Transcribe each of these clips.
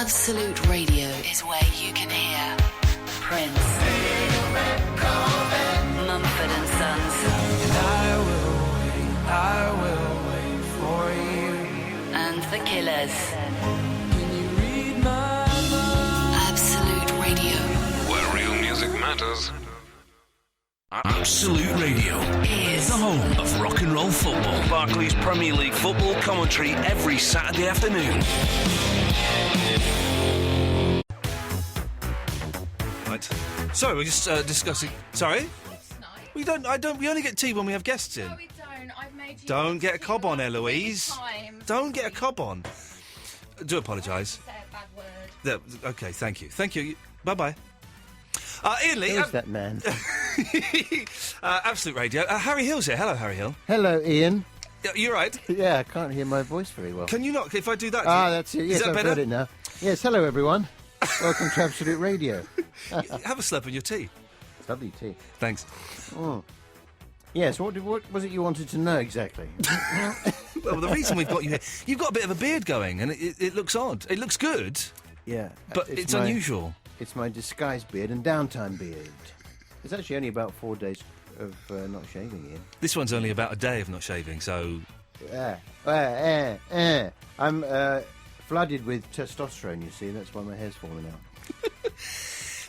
Absolute Radio is where you can hear Prince, Mumford and Sons, I will wait for you, and The Killers. Can you read my mind? Absolute Radio Where real music matters. Absolute Radio is the home of rock and roll football. Barclays Premier League football commentary every Saturday afternoon. Right. Sorry, we're just discussing. Sorry. We don't. I don't. We only get tea when we have guests in. No, we don't. I've made you. Don't get a cob on, Eloise. Times. Don't get a cob on. Do apologise. Say a bad word. Okay, thank you. Thank you. Bye-bye. Ian Lee. Who's that man? Absolute Radio. Harry Hill's here. Hello, Harry Hill. Hello, Ian. You're right. Yeah, I can't hear my voice very well. Can you not? If I do that. That's it. Yes, is that I've better? heard it now. Yes, hello, everyone. Welcome to Absolute Radio. Have a slurp in your tea. It's lovely tea. Thanks. Oh. Yes, what was it you wanted to know exactly? Well, the reason we've got you here, you've got a bit of a beard going, and it looks odd. It looks good, Yeah. but it's unusual. It's my disguise beard and downtime beard. It's actually only about 4 days of not shaving, Ian. This one's only about a day of not shaving, so... I'm flooded with testosterone, you see. That's why my hair's falling out.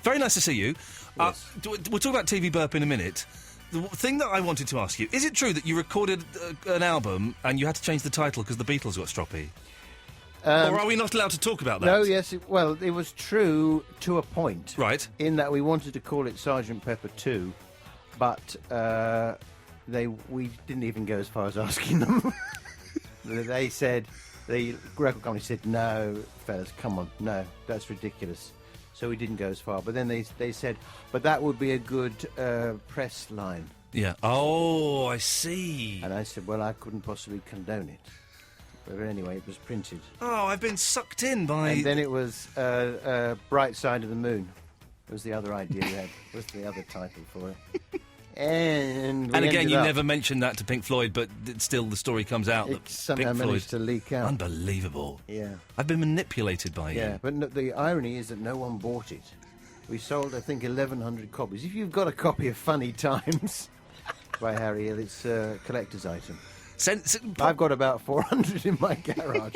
Very nice to see you. Yes. We'll talk about TV Burp in a minute. The thing that I wanted to ask you, is it true that you recorded an album and you had to change the title because the Beatles got stroppy? Or are we not allowed to talk about that? No, yes. It was true to a point. Right. In that we wanted to call it Sergeant Pepper 2, but we didn't even go as far as asking them. They said, the record company said, no, fellas, come on, no, that's ridiculous. So we didn't go as far. But then they said, but that would be a good press line. Yeah. Oh, I see. And I said, well, I couldn't possibly condone it. But anyway, it was printed. Oh, I've been sucked in by... And then it was Bright Side of the Moon. It was the other idea we had. Was the other title for it. And again, you never mentioned that to Pink Floyd, but still the story comes out that it somehow Pink Floyd... managed to leak out. Unbelievable. Yeah. I've been manipulated by you. Yeah, but no, the irony is that no one bought it. We sold, I think, 1,100 copies. If you've got a copy of Funny Times by Harry Hill, it's a collector's item. I've got about 400 in my garage.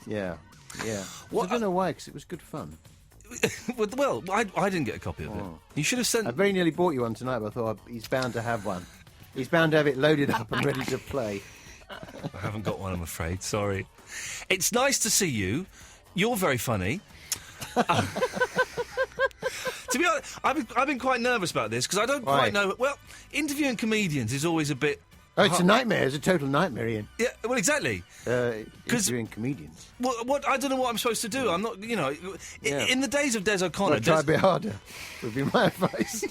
Yeah. What, I don't know why, because it was good fun. Well, I didn't get a copy of it. You should have sent... I very nearly bought you one tonight, but I thought he's bound to have one. He's bound to have it loaded up and ready to play. I haven't got one, I'm afraid. Sorry. It's nice to see you. You're very funny. To be honest, I've been quite nervous about this because I don't quite know... Well, interviewing comedians is always a bit... Oh, it's a nightmare. It's a total nightmare, Ian. Yeah, well, exactly. Interviewing comedians. Well, I don't know what I'm supposed to do. I'm not, in the days of Des O'Connor... Well, try a bit harder, would be my advice.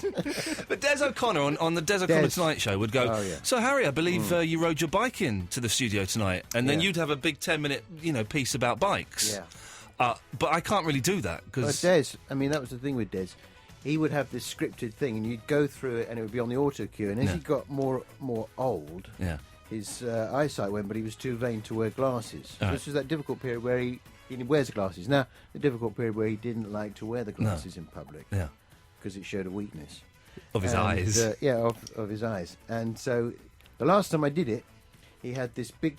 But Des O'Connor on the Des O'Connor Tonight Show would go, So, Harry, I believe you rode your bike in to the studio tonight, and then you'd have a big 10-minute, piece about bikes. Yeah. But I can't really do that, because... Des, I mean, that was the thing with Des. He would have this scripted thing, and you'd go through it, and it would be on the auto cue. And as he got more old, his eyesight went, but he was too vain to wear glasses. So this was that difficult period where he wears glasses. Now, the difficult period where he didn't like to wear the glasses in public. Yeah. Because it showed a weakness. Of his eyes. Of his eyes. And so, the last time I did it, he had this big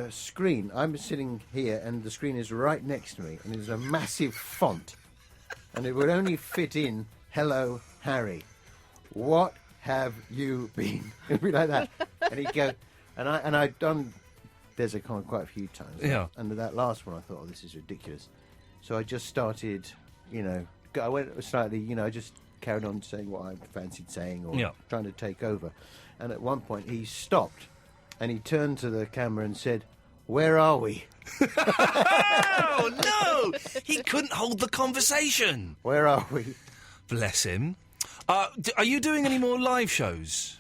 screen. I'm sitting here, and the screen is right next to me, and there's a massive font. And it would only fit in, "Hello, Harry. What have you been?" It'd be like that. And he'd go, and I'd done Des O'Connor quite a few times. Yeah. And that last one, I thought, this is ridiculous. So I just started, I went slightly, I just carried on saying what I fancied saying or trying to take over. And at one point, he stopped, and he turned to the camera and said, "Where are we?" Oh, no! He couldn't hold the conversation. Where are we? Bless him. Are you doing any more live shows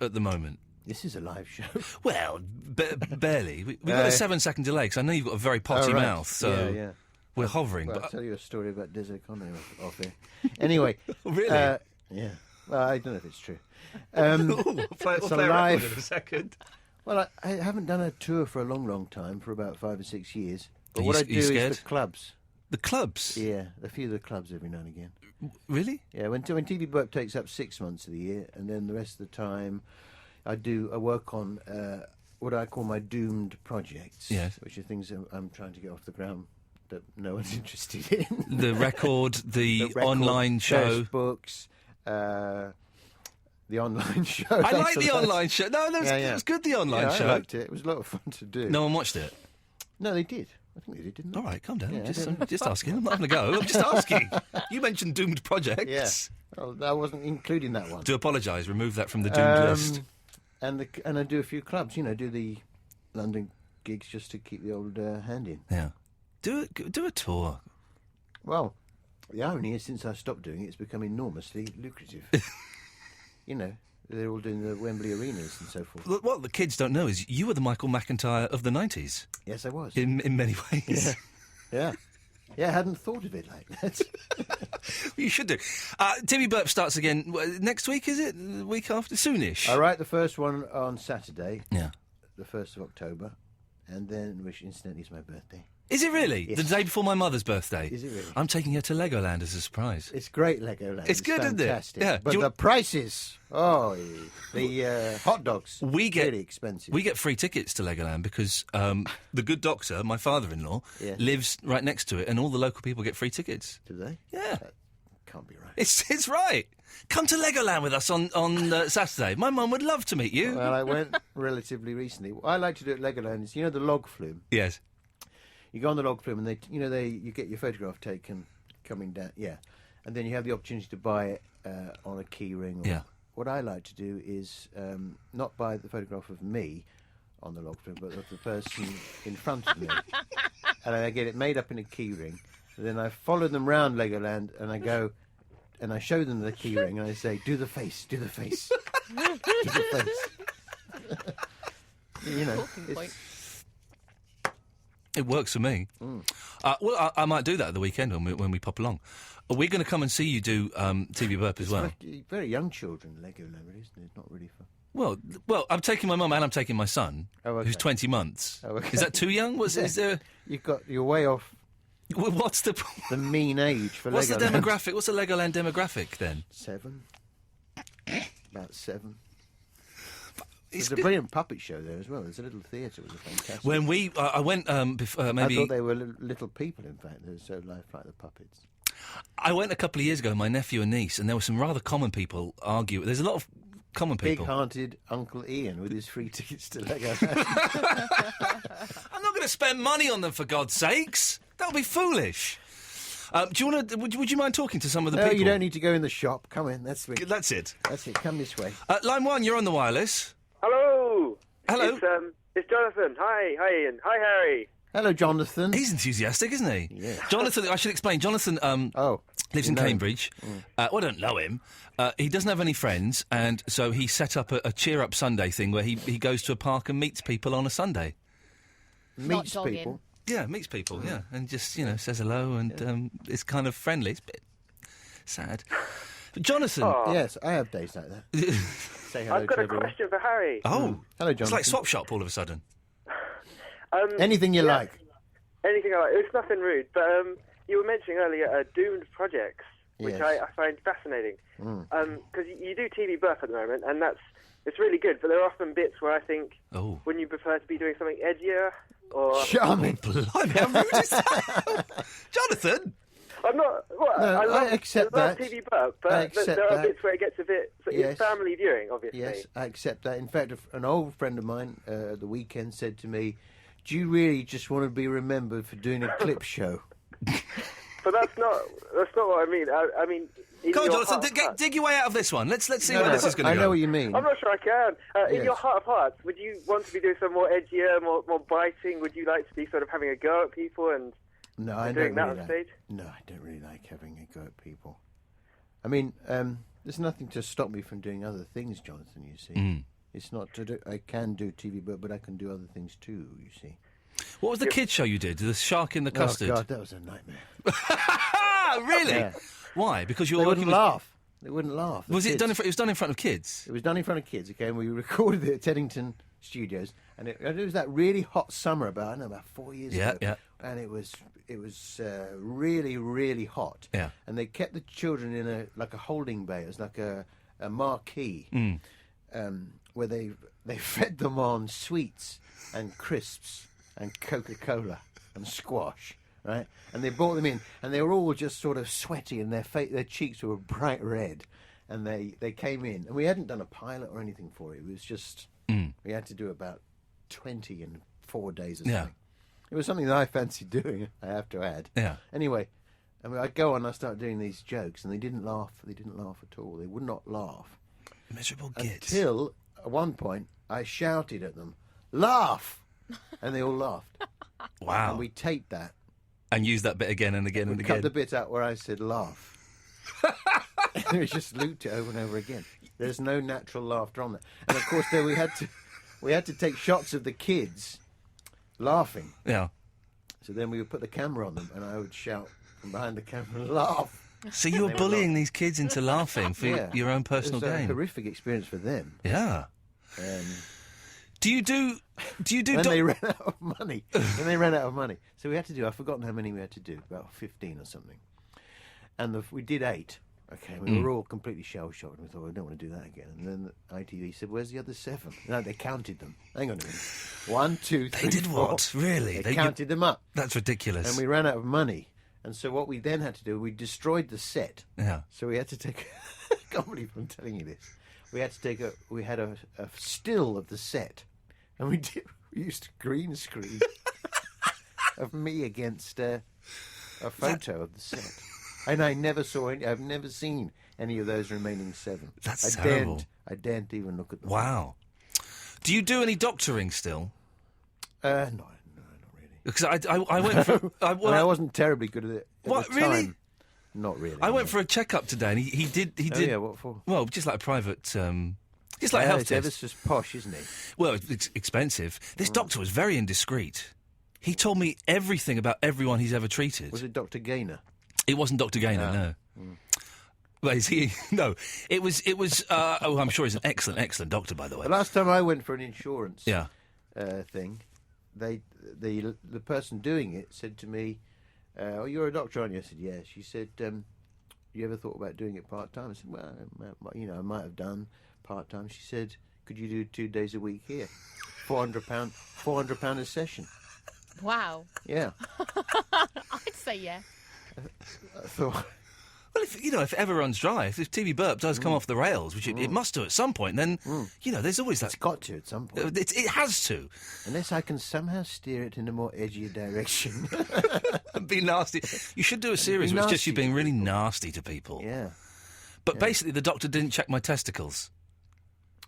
at the moment? This is a live show. Well, barely. We've got a 7-second delay, because I know you've got a very potty mouth, so we're hovering. Well, but I'll tell you a story about Des O'Connor off here. Anyway. Really? Yeah. Well, I don't know if it's true. We'll play a record in a second. Well, I haven't done a tour for a long, long time, for about 5 or 6 years. But Are what you I do scared? is the clubs. The clubs? Yeah, a few of the clubs every now and again. Really? Yeah, when TV Burp takes up 6 months of the year, and then the rest of the time I work on what I call my doomed projects, Yes. which are things I'm trying to get off the ground that no one's interested in. The record, the online show. Best books, the online show. I like Thanks for the that. online show. No, it was good, the online Yeah, show. I liked it. It was a lot of fun to do. No one watched it. No, they did. I think they did, didn't they? All right, calm down. Yeah, I'm just asking. I'm not having a go. I'm just asking. You mentioned doomed projects. Yeah. Oh, I wasn't including that one. Do apologise. Remove that from the doomed list. And I do a few clubs, do the London gigs just to keep the old hand in. Yeah. Do a tour. Well, the irony is since I stopped doing it, it's become enormously lucrative. They're all doing the Wembley arenas and so forth. Look, what the kids don't know is you were the Michael McIntyre of the 90s. Yes, I was. In many ways. Yeah. Yeah, I hadn't thought of it like that. You should do. TV Burp starts again next week, is it? The week after? Soonish. I write the first one on Saturday, Yeah. the 1st of October, and then, which incidentally is my birthday. Is it really? Yes. The day before my mother's birthday? Is it really? I'm taking her to Legoland as a surprise. It's great, Legoland. It's good, isn't it? fantastic. Yeah. But Do you- the prices, the hot dogs, We get really expensive. We get free tickets to Legoland because the good doctor, my father-in-law, Yeah. lives right next to it, and all the local people get free tickets. Do they? Yeah, Can't be right. it's right. Come to Legoland with us on Saturday. My mum would love to meet you. Well, I went relatively recently. What I like to do at Legoland is, the log flume. Yes. You go on the log flume and you get your photograph taken coming down, and then you have the opportunity to buy it on a key ring. Yeah. What I like to do is not buy the photograph of me on the log flume, but of the person in front of me, and I get it made up in a key ring. And then I follow them round Legoland, and I go, and I show them the key ring, and I say, "Do the face, do the face, do the face." It's, It works for me. Well, I might do that at the weekend when we pop along. We're going to come and see you do TV Burp as well. for very young children, Legoland, really, isn't it? It's not really for. Well, I'm taking my mum and I'm taking my son, Oh, okay. who's 20 months. Oh, okay. Is that too young? Is there? You're way off Well, what's the mean age for what's Legoland. the demographic? What's the Legoland demographic then? 7. About 7. It's There's a good. brilliant puppet show there as well. There's a little theatre. It was fantastic. When I went maybe I thought they were little people. In fact, they're so lifelike the puppets. I went a couple of years ago, my nephew and niece, and there were some rather common people argue. There's a lot of common people. Big-hearted Uncle Ian with his free tickets to Legoland. I'm not going to spend money on them for God's sakes. That would be foolish. Do you want to? Would you mind talking to some of the No, people? you don't need to go in the shop. Come in. That's it. That's it. That's it. Come this way. Line 1, you're on the wireless. Hello. Hello. It's Jonathan. Hi, Ian. Hi, Harry. Hello, Jonathan. He's enthusiastic, isn't he? Yeah. Jonathan, I should explain. Jonathan lives in know him. Cambridge. Well, I don't know him. He doesn't have any friends, and so he set up a Cheer Up Sunday thing where he goes to a park and meets people on a Sunday. Meets jogging. people. Yeah, meets people, yeah. And just, says hello and it's kind of friendly. It's a bit sad. But Jonathan... Yes, I have days like that. Say hello I've got to a everyone. question for Harry. Oh. Hello, It's Jonathan. like Swap Shop all of a sudden. Anything you like. Anything I like. It's nothing rude, but you were mentioning earlier doomed projects, which Yes. I find fascinating. Because you do TV Burp at the moment, and it's really good, but there are often bits where I think, Oh. wouldn't you prefer to be doing something edgier? Or Charming. Blimey, how rude is that? Jonathan! I'm not. Well, No, I love, accept I love that. TV Burp, but I accept there are that. bits where it gets a bit. So Yes. It's family viewing, obviously. Yes, I accept that. In fact, an old friend of mine at the weekend said to me, "Do you really just want to be remembered for doing a clip show?" But that's not what I mean. I mean, in Come on, your Jonathan, heart of hearts- dig your way out of this one. Let's see No, where no, this is going to I go. know what you mean. I'm not sure I can. In Yes. your heart of hearts, would you want to be doing some more edgier, more biting? Would you like to be sort of having a go at people and No, I doing don't that really on like. stage? No, I don't really like having a go at people. I mean, there's nothing to stop me from doing other things, Jonathan. You see, it's not to do. I can do TV, but I can do other things too. You see. What was the kids' show you did? The Shark in the Custard? Oh God, that was a nightmare. Ah, really? Yeah. Why? Because you're They working wouldn't with... laugh. They wouldn't laugh. The Was it kids. done? It was done in front of kids. It was done in front of kids. Okay, and we recorded it at Teddington studios, and it was that really hot summer about 4 years ago. Yeah. And it was really, really hot. Yeah. And they kept the children in a holding bay. It was like a marquee, where they fed them on sweets and crisps and Coca-Cola and squash, right? And they brought them in, and they were all just sort of sweaty, and their cheeks were bright red. And they came in, and we hadn't done a pilot or anything for it. It was just we had to do about 20 in 4 days or something. Yeah. It was something that I fancied doing, I have to add. Yeah. Anyway, I go on, I start doing these jokes, and they didn't laugh. They didn't laugh at all. They would not laugh. Miserable gits. Until, at one point, I shouted at them, "Laugh!" And they all laughed. Wow. And we taped that. And use that bit again and again and We again. cut the bit out where I said, "Laugh." And we just looped it over and over again. There's no natural laughter on that. And, of course, then we had to take shots of the kids laughing. Yeah. So then we would put the camera on them, and I would shout from behind the camera, "Laugh!" So you were bullying these kids into laughing for your own personal It was a gain. horrific experience for them. Yeah. Um, Do you do? and they ran out of money. So we had to do, I've forgotten how many we had to do, about 15 or something. And we did 8. Okay, we were all completely shell-shocked. We thought, we don't want to do that again. And then the ITV said, "Where's the other 7?" No, they counted them. Hang on a minute. 1, 2, 3, They did 4. what? Really? They counted them up. That's ridiculous. And we ran out of money. And so what we then had to do, we destroyed the set. Yeah. So we had to take... I can't believe I'm telling you this. We had to take we had a still of the set. And we used a green screen of me against a photo of the set. And I've never seen any of those remaining 7. That's terrible. I daren't even look at them. Wow. Do you do any doctoring still? No, not really. Because I went for... I wasn't terribly good at it at What, the really? time. Not really. I went for a checkup today, and he did. Oh, yeah, what for? Well, just like a private, just like a health It's test. ever so posh, isn't he? Well, it's expensive. This doctor was very indiscreet. He told me everything about everyone he's ever treated. Was it Dr. Gaynor? It wasn't Dr. Gaynor, no. Well, is he? No. It was. Oh, I'm sure he's an excellent doctor, by the way. The last time I went for an insurance Yeah. thing, the person doing it said to me, "Oh, you're a doctor, aren't you?" I said, "Yeah." She said, "You ever thought about doing it part time?" I said, "Well, I might have done part time." She said, "Could you do 2 days a week here? £400 a session." Wow. Yeah. I'd say yeah. I thought, Well, if it ever runs dry, if TV Burp does come off the rails, which it must do at some point, then there's always that. it's got to at some point. It has to. Unless I can somehow steer it in a more edgier direction. Be nasty. You should do a series where it's just you nasty being really nasty to people. Yeah. But basically, the doctor didn't check my testicles.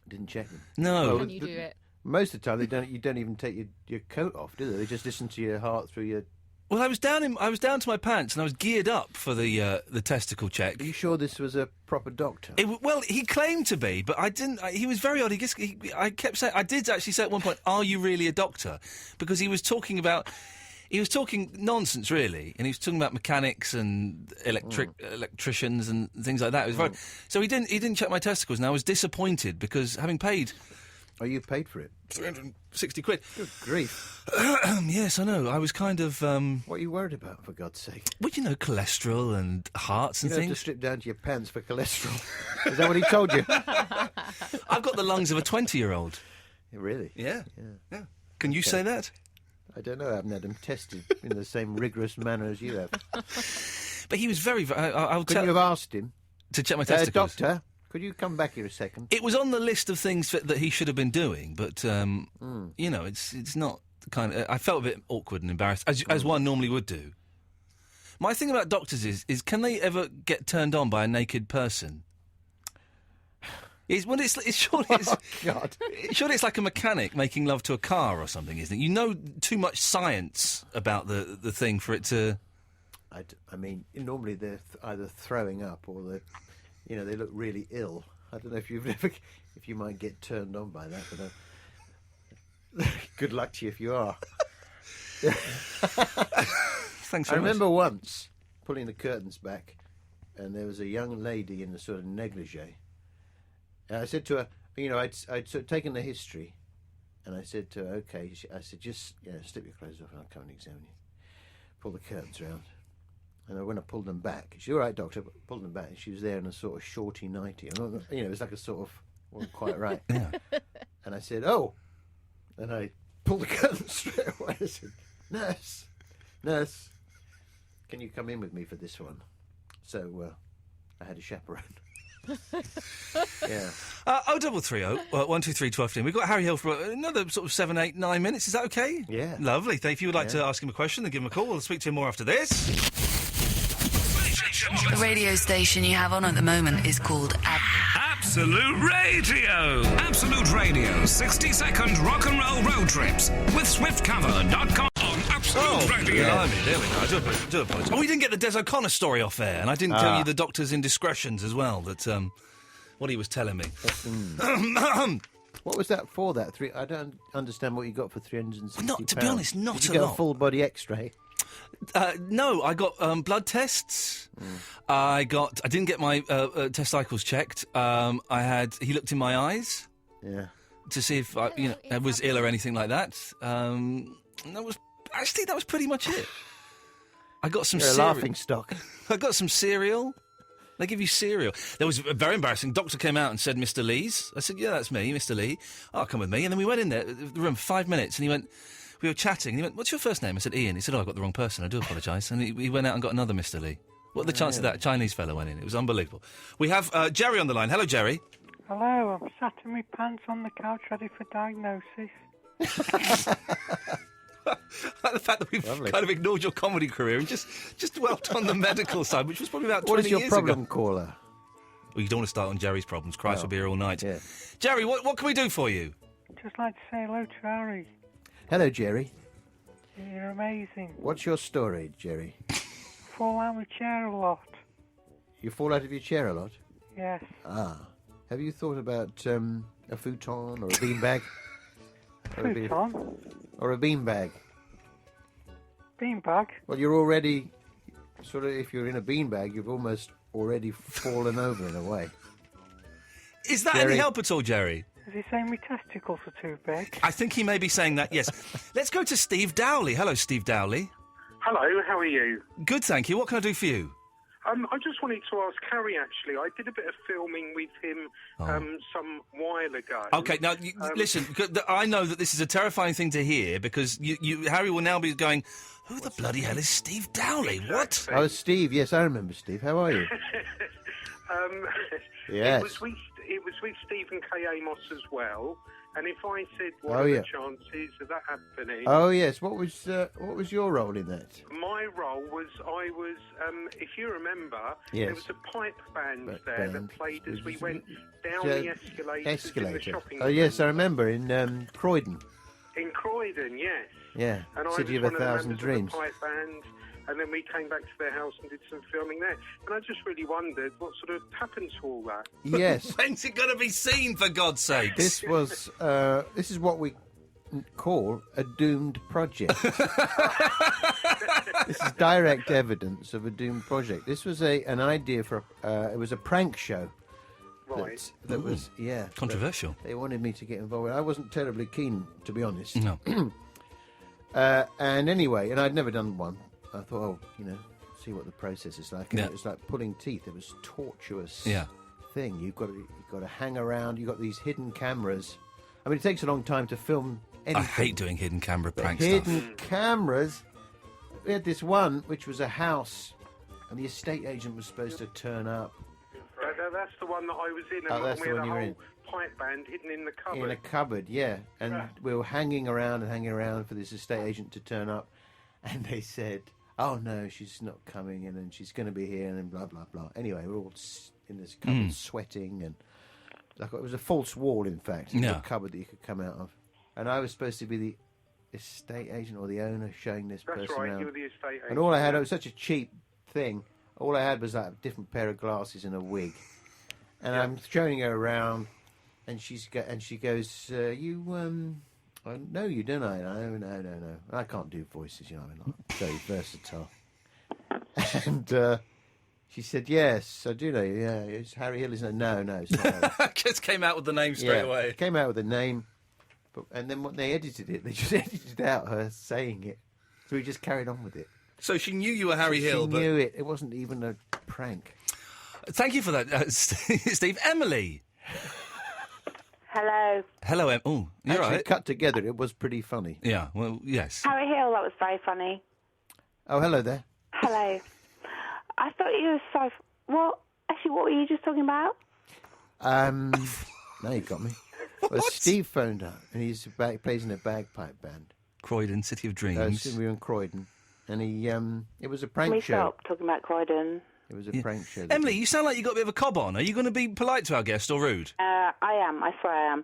Didn't check them. No. Can you do it? Most of the time, you don't even take your coat off, do they? They just listen to your heart through your... Well, I was down to my pants and I was geared up for the testicle check. Are you sure this was a proper doctor? Well, he claimed to be, but I didn't. He was very odd. I kept saying. I did actually say at one point, "Are you really a doctor?" Because he was talking nonsense, really, and he was talking about mechanics and electricians and things like that. It was very, so he didn't check my testicles, and I was disappointed because having paid. Oh, you paid for it? 360 quid. Good grief. Yes, I know. I was kind of... What are you worried about, for God's sake? well, cholesterol and hearts and You don't have things. to strip down to your pants for cholesterol. Is that what he told you? I've got the lungs of a 20-year-old. Really? Yeah. Can you say that? I don't know. I haven't had them tested in the same rigorous manner as you have. But he was very... I'll Could tell... you have asked him? To check my testicles. Doctor, could you come back here a second? It was on the list of things that he should have been doing, but it's not the kind of. I felt a bit awkward and embarrassed, as one normally would do. My thing about doctors is can they ever get turned on by a naked person? Surely it's Oh, God. surely it's like a mechanic making love to a car or something, isn't it? You know too much science about the thing for it to. I mean, normally they're either throwing up or they look really ill. I don't know if you might get turned on by that, but good luck to you if you are. Thanks I very much. remember once pulling the curtains back, and there was a young lady in a sort of negligee. And I said to her, I'd sort of taken the history, And I said to her, okay. I said, just slip your clothes off and I'll come and examine you. Pull the curtains round. And when I pulled them back, she said, all right, doctor, but pulled them back. She was there in a sort of shorty nightie. It was like a sort of, wasn't quite right. Yeah. And I said, oh. And I pulled the curtains straight away. I said, nurse, can you come in with me for this one? So I had a chaperone. Yeah. 0330 123 1215. We've got Harry Hill for another sort of 7, 8, 9 minutes. Is that okay? Yeah. Lovely. If you would like to ask him a question, then give him a call. We'll speak to him more after this. The radio station you have on at the moment is called Absolute Radio. Absolute Radio. 60-second rock and roll road trips with swiftcover.com on Absolute Radio. Blimey, there we go. I do apologise. Oh, we didn't get the Des O'Connor story off air, and I didn't tell you the doctor's indiscretions as well, that what he was telling me. What was that for, that? I don't understand what you got for £360. To be honest, not Did you a get lot. a full body X-ray? No, I got blood tests. I didn't get my testicles checked. He looked in my eyes. Yeah. To see if I was ill or anything like that. And that was pretty much it. I got some You're a laughing stock. I got some cereal. They give you cereal. There was very embarrassing. Doctor came out and said, Mr. Lees. I said, yeah, that's me, Mr. Lee. Oh, come with me. And then we went in there, the room, for 5 minutes, and he went, we were chatting, and he went, what's your first name? I said, Ian. He said, oh, I got the wrong person. I do apologise. And he went out and got another Mr. Lee. What are the chances of that? A Chinese fellow went in. It was unbelievable. We have Jerry on the line. Hello, Jerry. Hello, I'm sat in my pants on the couch ready for diagnosis. Like the fact that we've kind of ignored your comedy career and just dwelt on the medical side, which was probably about 20 years ago. What is your problem, caller? Well, you don't want to start on Jerry's problems. Christ will be here all night. Yeah. Jerry, what can we do for you? Just like to say hello to Harry. Hello, Jerry. You're amazing. What's your story, Jerry? Fall out of my chair a lot. You fall out of your chair a lot? Yes. Have you thought about a futon or a beanbag? Futon? Or a beanbag? Beanbag? Well, you're already sort of, if you're in a beanbag, you've almost already fallen over in a way. Is that Jerry? any help at all, Jerry? Is he saying my testicles are too big? I think he may be saying that, yes. Let's go to Steve Dowley. Hello, Steve Dowley. Hello, how are you? Good, thank you. What can I do for you? I just wanted to ask Harry, actually. I did a bit of filming with him some while ago. OK, now, listen, I know that this is a terrifying thing to hear because Harry will now be going, who the bloody hell is Steve Dowley? Exactly. What? Oh, Steve. Yes, I remember Steve. How are you? Yes. It was with Stephen K. Amos as well. And if I said, what are the chances of that happening? Oh, yes. What was your role in that? My role was, if you remember, there was a pipe band there that played as we went down the escalators in the shopping Oh, yes, I remember, in Croydon. In Croydon, yes. Yeah, And City I was of a one Thousand of the Dreams. members of the pipe band, and then we came back to their house and did some filming there. And I just really wondered what sort of happened to all that. Yes. When's it going to be seen, for God's sake? This is what we call a doomed project. This is direct evidence of a doomed project. This was an idea for it was a prank show. Right. That was controversial. They wanted me to get involved. I wasn't terribly keen, to be honest. No. And anyway, and I'd never done one. I thought, see what the process is like. And it was like pulling teeth. It was tortuous thing. You've got to hang around. You've got these hidden cameras. I mean, it takes a long time to film anything. I hate doing hidden camera prank Hidden cameras. We had this one, which was a house, and the estate agent was supposed to turn up. That's the one that I was in, Oh, that's and we the had one a you were whole in. pipe band hidden in the cupboard. In a cupboard, yeah. And we were hanging around for this estate agent to turn up. And they said, oh, no, she's not coming in and she's going to be here and then blah, blah, blah. Anyway, we're all in this cupboard sweating. And it was a false wall, in fact. A cupboard that you could come out of. And I was supposed to be the estate agent or the owner showing this person That's right, around. you were the estate agent. And all I had, it was such a cheap thing. All I had was like a different pair of glasses and a wig. And I'm showing her around, and she goes, I know you, don't I? No. I can't do voices, I'm not very versatile. And she said, yes, I do know you. Yeah, it's Harry Hill, isn't it? No, it's not Harry. Just came out with the name straight away. Came out with the name, And then when they edited it, they just edited out her saying it. So we just carried on with it. So she knew you were Harry Hill, She knew it. It wasn't even a prank. Thank you for that, Steve. Emily. Hello. Hello, Em. Oh, you're Actually, right. cut together, it was pretty funny. Yeah, well, yes. Harry Hill, that was very funny. Oh, hello there. Hello. I thought you were so... What? Actually, what were you just talking about? Now you got me. Well, Steve phoned up, and he plays in a bagpipe band. Croydon, City of Dreams. We were in Croydon, and it was a prank Can we show. stop talking about Croydon? It was a prank show. Emily, you sound like you got a bit of a cob on. Are you going to be polite to our guest or rude? I am. I swear I am.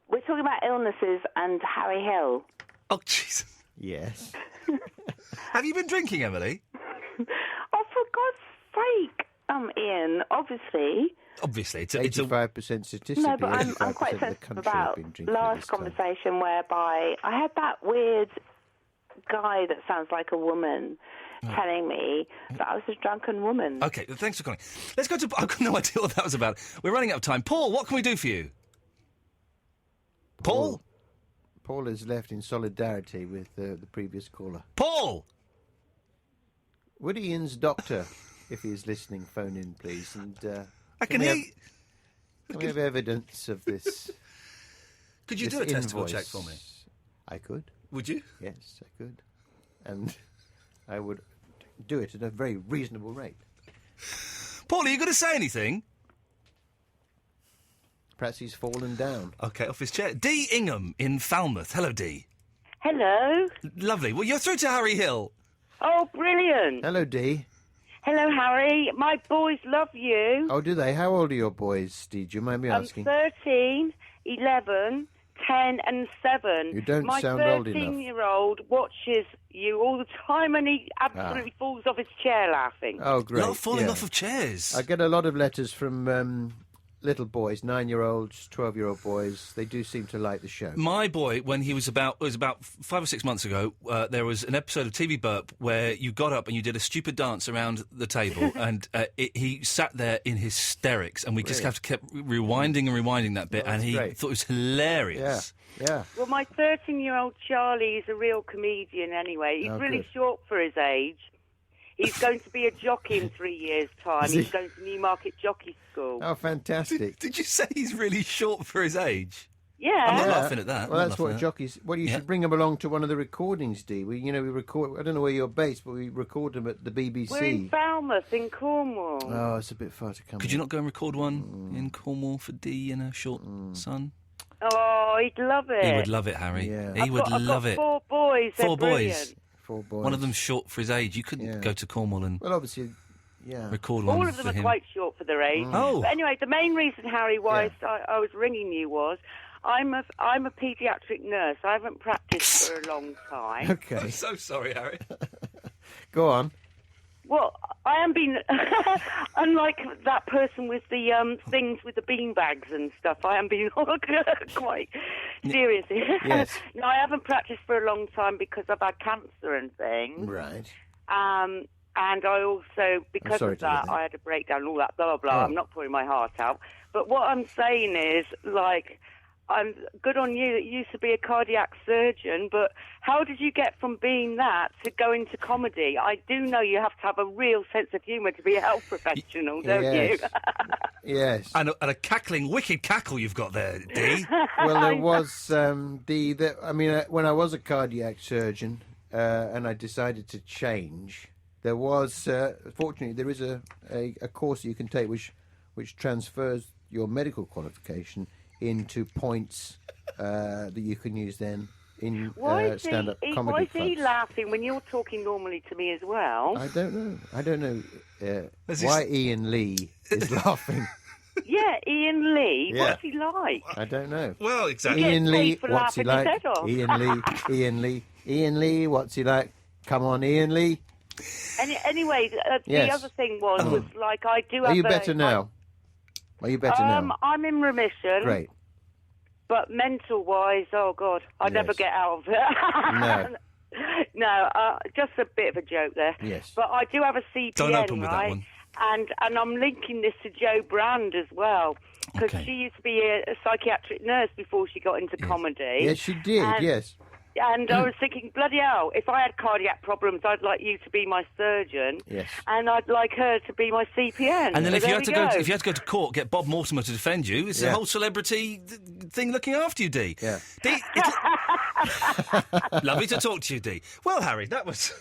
We're talking about illnesses and Harry Hill. Oh, Jesus. Yes. Have you been drinking, Emily? Oh, for God's sake, Ian, obviously. Obviously. It's 85% statistically. No, but I'm 85% quite of the sensitive country about have been drinking last at this time. conversation whereby I had that weird guy that sounds like a woman telling me that I was a drunken woman. Okay, thanks for calling. Let's go to... I've got no idea what that was about. We're running out of time. Paul, what can we do for you? Paul? Paul is left in solidarity with the previous caller. Paul! Would Ian's doctor, if he is listening, phone in, please? And I can hear... Can we have evidence of this? Could you this do a testicle invoice? check for me? I could. Would you? Yes, I could. And I would do it at a very reasonable rate. Paul, are you going to say anything? Perhaps he's fallen down. Okay, off his chair. Dee Ingham in Falmouth. Hello, Dee. Hello. Lovely. Well, you're through to Harry Hill. Oh, brilliant. Hello, Dee. Hello, Harry. My boys love you. Oh, do they? How old are your boys, Dee? Do you mind me asking? 13, 11, 10 and 7. You don't sound old enough. My 13-year-old watches you all the time and he absolutely falls off his chair laughing. Oh, great. Not falling off of chairs. I get a lot of letters from little boys, 9-year-olds, 12-year-old boys. They do seem to like the show. My boy, when he was about 5 or 6 months ago, there was an episode of TV Burp where you got up and you did a stupid dance around the table, and he sat there in hysterics, and we just have to keep rewinding and rewinding that bit, and he thought it was hilarious. Yeah. Well, my 13-year-old Charlie is a real comedian anyway. He's really short for his age. He's going to be a jockey in 3 years' time. He's going to Newmarket Jockey School. Oh, fantastic. Did you say he's really short for his age? Yeah. I'm not laughing at that. Well, that's what jockeys... Well, you should bring him along to one of the recordings, Dee. We record... I don't know where you're based, but we record them at the BBC. We're in Falmouth, in Cornwall. Oh, it's a bit far to come. Could you not go and record one in Cornwall for Dee and a short son? Oh, he'd love it. He would love it, Harry. Yeah. He would love it. 4 boys. They're 4 brilliant. boys. 4 boys. One of them's short for his age. You couldn't go to Cornwall and... Well, obviously, yeah. Record one All of them for are him. quite short for their age. Oh. But anyway, the main reason, Harry, why I was ringing you was I'm a paediatric nurse. I haven't practiced for a long time. Okay. I'm so sorry, Harry. Go on. Well, I am being... unlike that person with the things with the beanbags and stuff, I am being quite serious here. Yes. No, I haven't practiced for a long time because I've had cancer and things. Right. And I also, because sorry of to hear that, that. I had a breakdown and all that, blah, blah, blah. Oh. I'm not pouring my heart out. But what I'm saying is, like, I'm good on you that you used to be a cardiac surgeon, but how did you get from being that to go into comedy? I do know you have to have a real sense of humour to be a health professional, don't you? Yes. And a cackling, wicked cackle you've got there, Dee. Well, there was when I was a cardiac surgeon and I decided to change, there was fortunately there is a course you can take which transfers your medical qualification into points that you can use then in stand-up comedy Why is he clubs. laughing when you're talking normally to me as well? I don't know why Ian Lee is laughing. Yeah, Ian Lee. Yeah. What's he like? I don't know. Well, exactly. Ian He Lee, gets paid for what's he laughing like? his head off. Ian Lee, what's he like? Come on, Ian Lee. Anyway, Yes. the other thing was like I do have Are you better now? Are you better now? I'm in remission. Great. But mental-wise, oh, God, I'd never Yes. get out of it. No. No, just a bit of a joke there. Yes. But I do have a CPN, Don't open with that right? one. And I'm linking this to Jo Brand as well, because Okay. she used to be a psychiatric nurse before she got into comedy. Yes, she did, yes. And I was thinking, bloody hell, if I had cardiac problems, I'd like you to be my surgeon. Yes. And I'd like her to be my CPN. And then So if you there had to we go, go. if you had to go to court, get Bob Mortimer to defend you. It's a whole celebrity thing looking after you, Dee. Yeah. Dee, lovely to talk to you, Dee. Well, Harry, that was.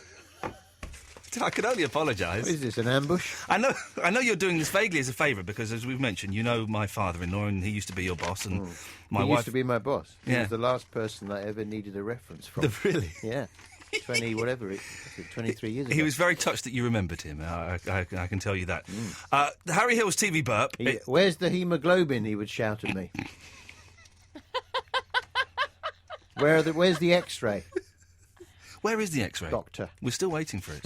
I can only apologise. Is this an ambush? I know you're doing this vaguely as a favour because, as we've mentioned, you know my father-in-law and he used to be your boss, and my he wife used to be my boss. He Yeah. was the last person I ever needed a reference from. Really? Yeah. 23 years ago. He was very touched that you remembered him. I can tell you that. Harry Hill's TV burp. Where's the haemoglobin? He would shout at me. Where's the X-ray? Where is the X-ray? Doctor. We're still waiting for it.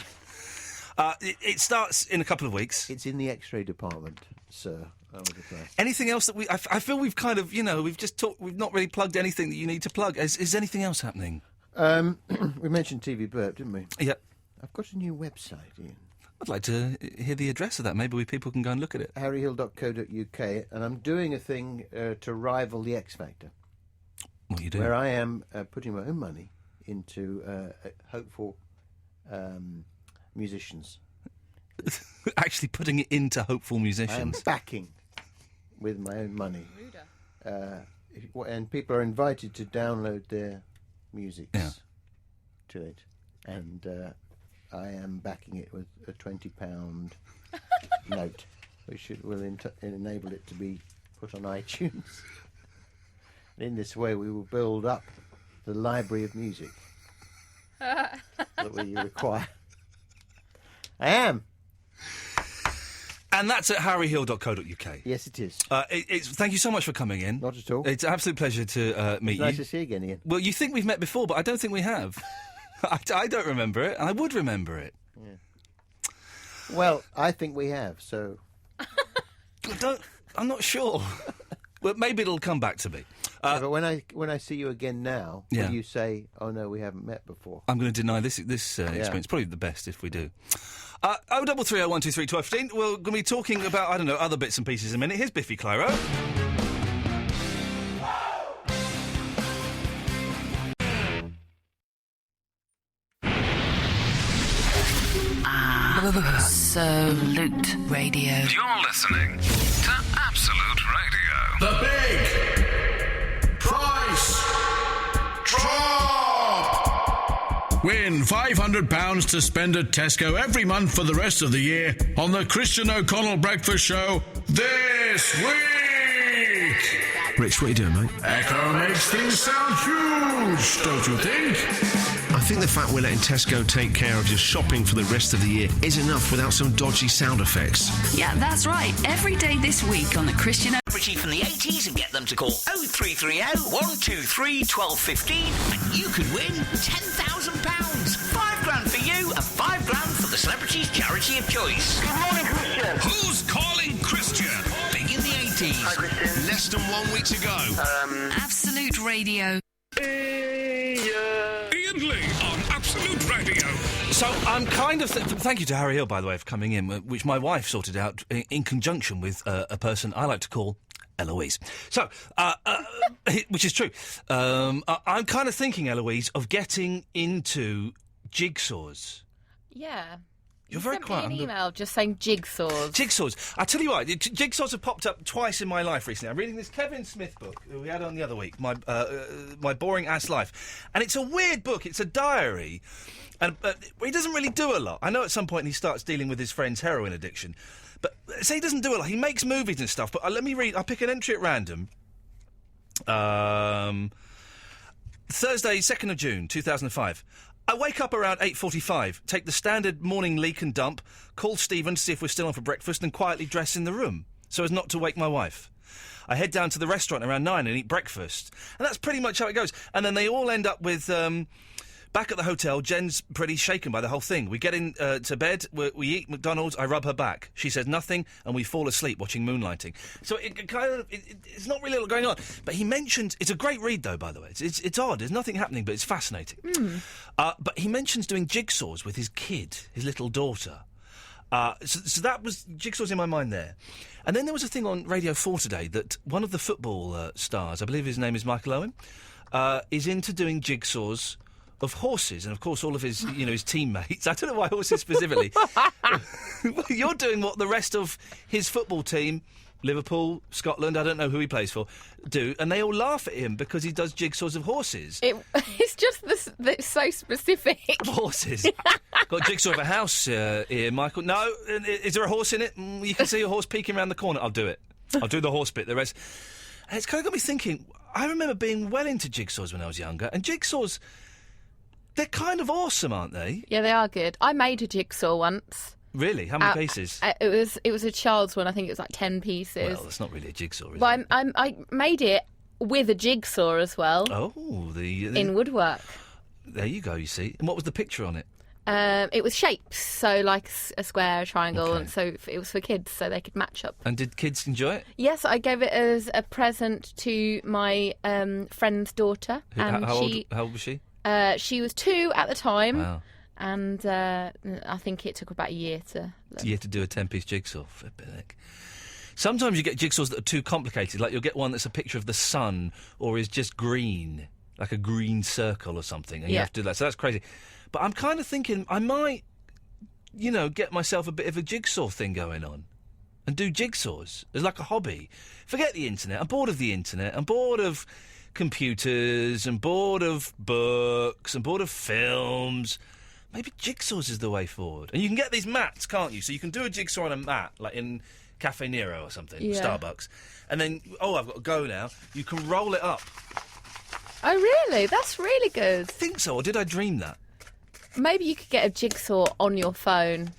It starts in a couple of weeks. It's in the X-ray department, sir. I would say. Anything else that I feel we've kind of, we've just talked. We've not really plugged anything that you need to plug. Is anything else happening? We mentioned TV Burp, didn't we? Yeah. I've got a new website, Ian. I'd like to hear the address of that. Maybe people can go and look at it. harryhill.co.uk, and I'm doing a thing to rival the X Factor. What are you doing? Where I am putting my own money into hopeful musicians. Actually putting it into hopeful I am musicians. backing with my own money. And people are invited to download their music to it. And I am backing it with a £20 note, which will enable it to be put on iTunes. And in this way, we will build up the library of music that we require. I am. And that's at harryhill.co.uk. Yes, it is. Thank you so much for coming in. Not at all. It's an absolute pleasure to meet It's nice you. to see you again, Ian. Well, you think we've met before, but I don't think we have. I don't remember it, and I would remember it. Yeah. Well, I think we have, so... I'm not sure. Well, maybe it'll come back to me. But when I see you again now, will you say, "Oh no, we haven't met before"? I'm going to deny this experience. Probably the best if we do. 03301231215. We're going to be talking about other bits and pieces in a minute. Here's Biffy Clyro. Absolute Radio. You're listening to Absolute Radio. The Big Price Drop! Win £500 to spend at Tesco every month for the rest of the year on the Christian O'Connell Breakfast Show this week! Rich, what are you doing, mate? Echo makes things sound huge, don't you think? I think the fact we're letting Tesco take care of your shopping for the rest of the year is enough without some dodgy sound effects. Yeah, that's right. Every day this week on the Christian Celebrity from the 80s and get them to call 0330 123 1215 and you could win £10,000. £5,000 for you and £5,000 for the celebrity's charity of choice. Good morning, Christian. Who's calling Christian? Big in the 80s. Hi, Christian. Less than 1 week to go. Absolute Radio. Ian Lee on Absolute Radio. So I'm kind of... thank you to Harry Hill, by the way, for coming in, which my wife sorted out in conjunction with a person I like to call Eloise. So, which is true. I'm kind of thinking, Eloise, of getting into jigsaws. Yeah. You're very quiet. Sent me an email just saying jigsaws. Jigsaws. I tell you what, jigsaws have popped up twice in my life recently. I'm reading this Kevin Smith book who we had on the other week, my boring ass life, and it's a weird book. It's a diary, and he doesn't really do a lot. I know at some point he starts dealing with his friend's heroin addiction, but say he doesn't do a lot. He makes movies and stuff. But let me read. I'll pick an entry at random. Thursday, 2nd of June, 2005. I wake up around 8:45, take the standard morning leak and dump, call Stephen to see if we're still on for breakfast, and quietly dress in the room, so as not to wake my wife. I head down to the restaurant around 9 and eat breakfast. And that's pretty much how it goes. And then they all end up with... back at the hotel, Jen's pretty shaken by the whole thing. We get in to bed, we eat McDonald's, I rub her back. She says nothing, and we fall asleep watching Moonlighting. So it's not really a lot going on. But he mentions... It's a great read, though, by the way. It's odd. There's nothing happening, but it's fascinating. But he mentions doing jigsaws with his kid, his little daughter. So that was Jigsaw's in my mind there. And then there was a thing on Radio 4 today that one of the football stars, I believe his name is Michael Owen, is into doing jigsaws of horses, and of course all of his, his teammates. I don't know why horses specifically. You're doing what the rest of his football team, Liverpool, Scotland, I don't know who he plays for, do, and they all laugh at him because he does jigsaws of horses. It's just it's so specific. Horses. Got a jigsaw of a house here, Michael. No, is there a horse in it? You can see a horse peeking around the corner. I'll do it. I'll do the horse bit. The rest. And it's kind of got me thinking. I remember being well into jigsaws when I was younger, and jigsaws, they're kind of awesome, aren't they? Yeah, they are good. I made a jigsaw once. Really? How many pieces? It was a child's one. I think it was like 10 pieces. Well, that's not really a jigsaw, is it? But I made it with a jigsaw as well. Oh, in woodwork. There you go. You see. And what was the picture on it? It was shapes, so like a square, a triangle, Okay. and so it was for kids, so they could match up. And did kids enjoy it? Yes, I gave it as a present to my friend's daughter, and how old was she? She was 2 at the time. Wow. And I think it took about a year to learn. You had to do a 10-piece jigsaw. Flippin' heck. Sometimes you get jigsaws that are too complicated. Like you'll get one that's a picture of the sun or is just green, like a green circle or something, and you have to do that. So that's crazy. But I'm kind of thinking I might, get myself a bit of a jigsaw thing going on and do jigsaws as like a hobby. Forget the internet. I'm bored of the internet. I'm bored of computers. I'm bored of books. I'm bored of films. Maybe jigsaws is the way forward. And you can get these mats, can't you? So you can do a jigsaw on a mat, like in Cafe Nero or something, Starbucks. And then, I've got to go now. You can roll it up. Oh, really? That's really good. I think so, or did I dream that? Maybe you could get a jigsaw on your phone.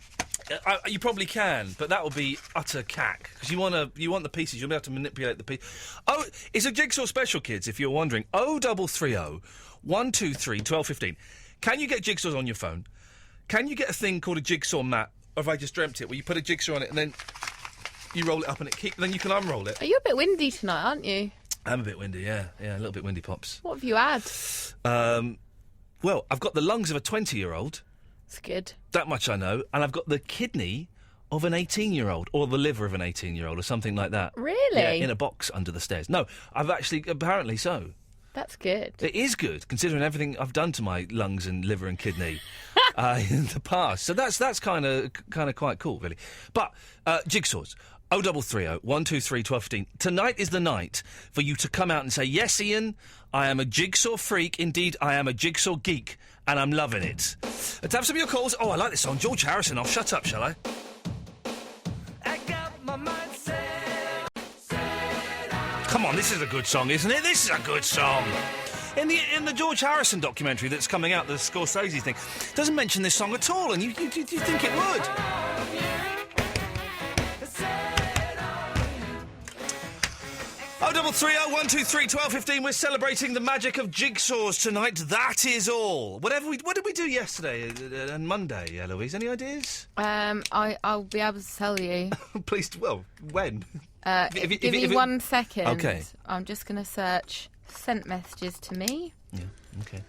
You probably can, but that will be utter cack. Because you want the pieces, you'll be able to manipulate the piece. Oh, it's a jigsaw special, kids, if you're wondering. 0330 123 1215. Can you get jigsaws on your phone? Can you get a thing called a jigsaw mat? Or have I just dreamt it, where you put a jigsaw on it and then you roll it up and then you can unroll it? Are you a bit windy tonight, aren't you? I'm a bit windy, yeah. Yeah, a little bit windy, Pops. What have you had? Well, I've got the lungs of a 20-year-old. It's good. That much I know. And I've got the kidney of an 18-year-old, or the liver of an 18-year-old, or something like that. Really? Yeah, in a box under the stairs. No, I've actually, apparently so. That's good. It is good, considering everything I've done to my lungs and liver and kidney in the past. So that's kind of quite cool, really. But jigsaws. 0330 123 1215. Tonight is the night for you to come out and say, yes, Ian, I am a jigsaw freak. Indeed, I am a jigsaw geek, and I'm loving it. Let's have some of your calls. Oh, I like this song. George Harrison. I'll shut up, shall I? I got my mind set. Come on, this is a good song, isn't it? This is a good song. In the George Harrison documentary that's coming out, the Scorsese thing, doesn't mention this song at all, and you think it would. 0330 123 1215. We're celebrating the magic of jigsaws tonight. That is all. What did we do yesterday and Monday, Eloise? Any ideas? I'll be able to tell you. Please. Well, when? Give me 1 second. Okay. I'm just going to search sent messages to me. Yeah. Okay.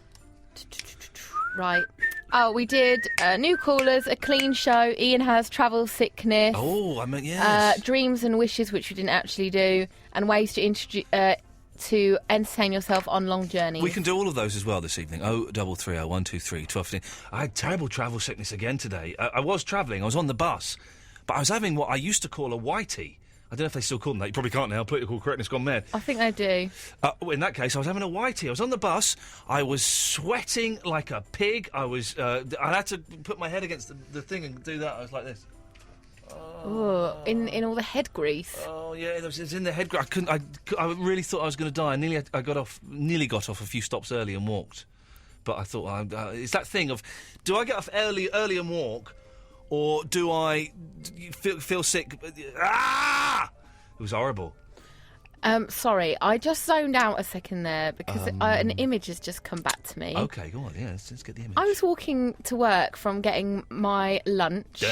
Right. Oh, we did new callers, a clean show. Ian has travel sickness. Oh, I mean, yes. Dreams and wishes, which we didn't actually do, and ways to entertain yourself on long journeys. We can do all of those as well this evening. 0330 123 1215. I had terrible travel sickness again today. I was travelling. I was on the bus, but I was having what I used to call a whitey. I don't know if they still call them that. You probably can't now. Political correctness gone mad. I think they do. In that case, I was having a whitey. I was on the bus. I was sweating like a pig. I had to put my head against the thing and do that. I was like this. In all the head grease. Oh yeah, it was in the head grease. I really thought I was going to die. Nearly got off a few stops early and walked. But I thought it's that thing of, do I get off early and walk? Or do I feel sick? Ah! It was horrible. Sorry, I just zoned out a second there because an image has just come back to me. Okay, go on. Yeah, let's get the image. I was walking to work from getting my lunch.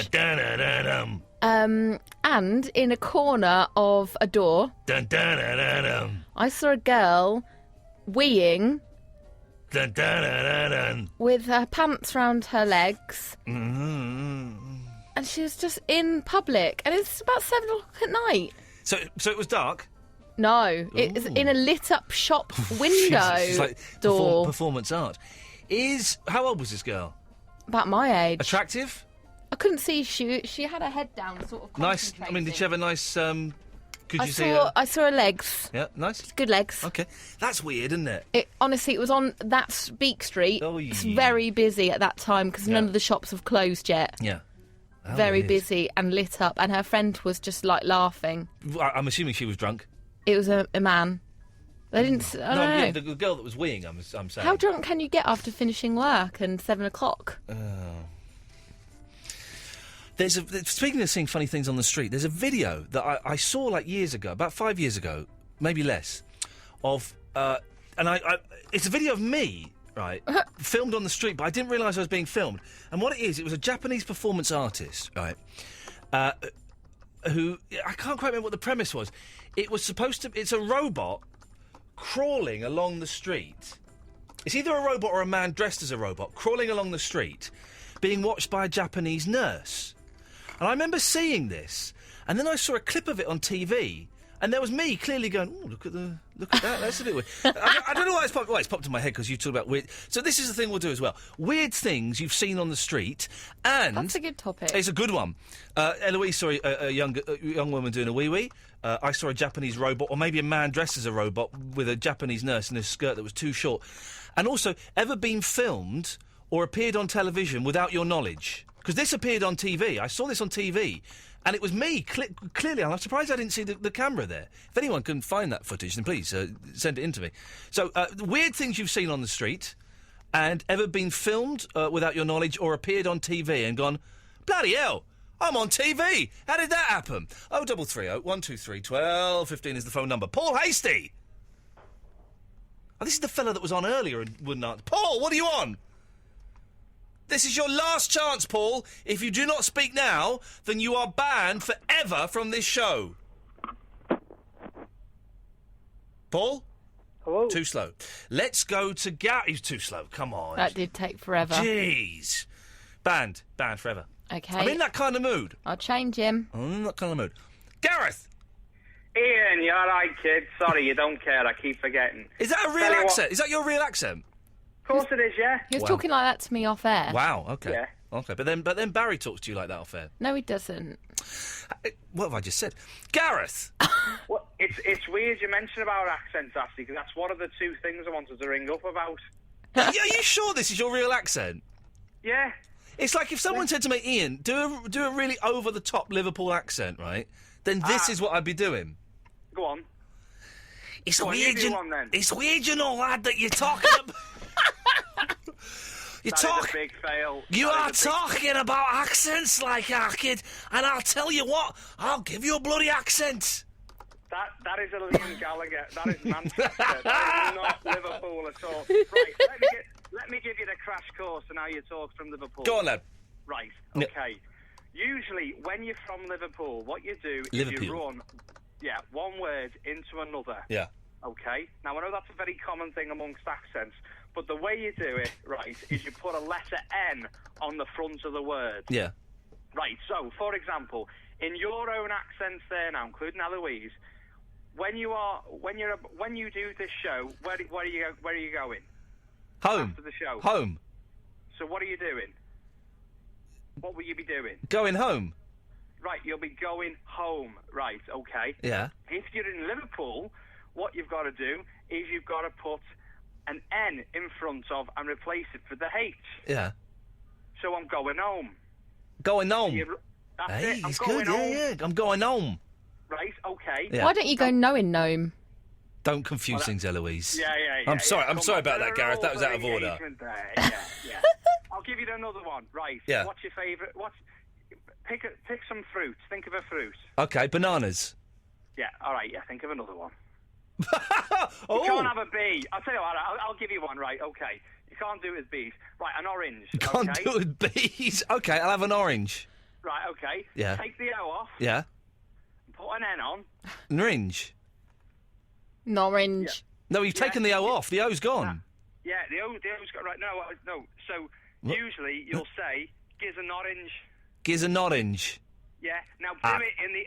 And in a corner of a door, I saw a girl weeing with her pants round her legs. and she was just in public, and it's about 7 o'clock at night. So it was dark? No, it's in a lit-up shop window Jesus, it's like door. performance art. How old was this girl? About my age. Attractive? I couldn't see. She had her head down, sort of. Nice. I mean, did she have a nice? Could you see I saw her legs. Yeah, nice. Good legs. Okay, that's weird, isn't it? Honestly, it was on that Beak Street. Oh, It's very busy at that time because none of the shops have closed yet. Yeah. Very weird. busy and lit up, and her friend was just like laughing. I'm assuming she was drunk. It was a man. They didn't. I don't know. Yeah, the girl that was weeing. I'm saying. How drunk can you get after finishing work and 7 o'clock? Speaking of seeing funny things on the street, there's a video that I saw like years ago, about 5 years ago, maybe less, of it's a video of me, right, filmed on the street, but I didn't realise I was being filmed. And what it was a Japanese performance artist, right, who I can't quite remember what the premise was. It's a robot crawling along the street. It's either a robot or a man dressed as a robot crawling along the street, being watched by a Japanese nurse. And I remember seeing this, and then I saw a clip of it on TV, and there was me clearly going, "Oh, look at that! That's a bit weird." I don't know why it's popped in my head because you talk about weird. So this is the thing we'll do as well: weird things you've seen on the street, and that's a good topic. It's a good one. Eloise saw a young woman doing a wee-wee. I saw a Japanese robot, or maybe a man dressed as a robot with a Japanese nurse in a skirt that was too short. And also, ever been filmed or appeared on television without your knowledge? Because this appeared on TV. I saw this on TV, and it was me, clearly. I'm surprised I didn't see the camera there. If anyone can find that footage, then please send it in to me. So, weird things you've seen on the street, and ever been filmed without your knowledge or appeared on TV and gone, bloody hell, I'm on TV. How did that happen? 0330 123 1215 is the phone number. Paul Hasty! Oh, this is the fella that was on earlier and wouldn't answer. Paul, what are you on? This is your last chance, Paul. If you do not speak now, then you are banned forever from this show. Paul? Hello? Too slow. Let's go to He's too slow. Come on. That did take forever. Jeez. Banned forever. Okay. I'm in that kind of mood. I'll change him. I'm in that kind of mood. Gareth! Ian, you're right, kid. Sorry, you don't care. I keep forgetting. Is that a real accent? Is that your real accent? Of course it is, yeah. He was talking like that to me off air. Wow, okay. Yeah. Okay, but then Barry talks to you like that off air. No, he doesn't. What have I just said? Gareth! Well, it's weird you mention about accents, actually, because that's one of the two things I wanted to ring up about. Are you sure this is your real accent? Yeah. It's like if someone said to me, Ian, do a really over-the-top Liverpool accent, right? Then this is what I'd be doing. Go on. It's Go on, weird, you do one, then. It's weird, you know, lad, that you're talking about... That is a big fail. You are talking about accents like our kid, and I'll tell you what, I'll give you a bloody accent. That is a Liam Gallagher. That is Manchester. That is not Liverpool at all. Right, let me give you the crash course on how you talk from Liverpool. Go on, lad. Right, okay. Usually, when you're from Liverpool, what you do is you run, one word into another. Yeah. Okay? Now, I know that's a very common thing amongst accents, but the way you do it, right, is you put a letter N on the front of the word. Yeah. Right, so, for example, in your own accents there now, including Eloise, when you do this show, where are you going? Home. After the show. Home. So what are you doing? What will you be doing? Going home. Right, you'll be going home. Right, okay. Yeah. If you're in Liverpool, what you've got to do is you've got to put an N in front of and replace it for the H. Yeah. So I'm going home. Going home. That's hey, it. I'm it's going good. home. Yeah. I'm going home. Right, okay. Yeah. Why don't you go knowing gnome? Don't confuse things, Eloise. Yeah. I'm sorry about that, Gareth. That was out of order. Yeah. I'll give you another one. Right. Yeah. What's your favourite? Pick some fruits. Think of a fruit. Okay, bananas. Yeah. All right. Yeah. Think of another one. Oh. You can't have a bee. I'll tell you what. I'll give you one. Right. Okay. You can't do it with bees. Right. An orange. You can't okay? do it with bees. Okay, I'll have an orange. Right. Okay. Yeah. Take the O off. Yeah. Put an N on. An orange. Orange. Yeah. No, you've taken the O off. The O's gone. Yeah. The O's got right. No. So usually you'll say, "Gives an orange." Giz and orange. Yeah. Now do it in the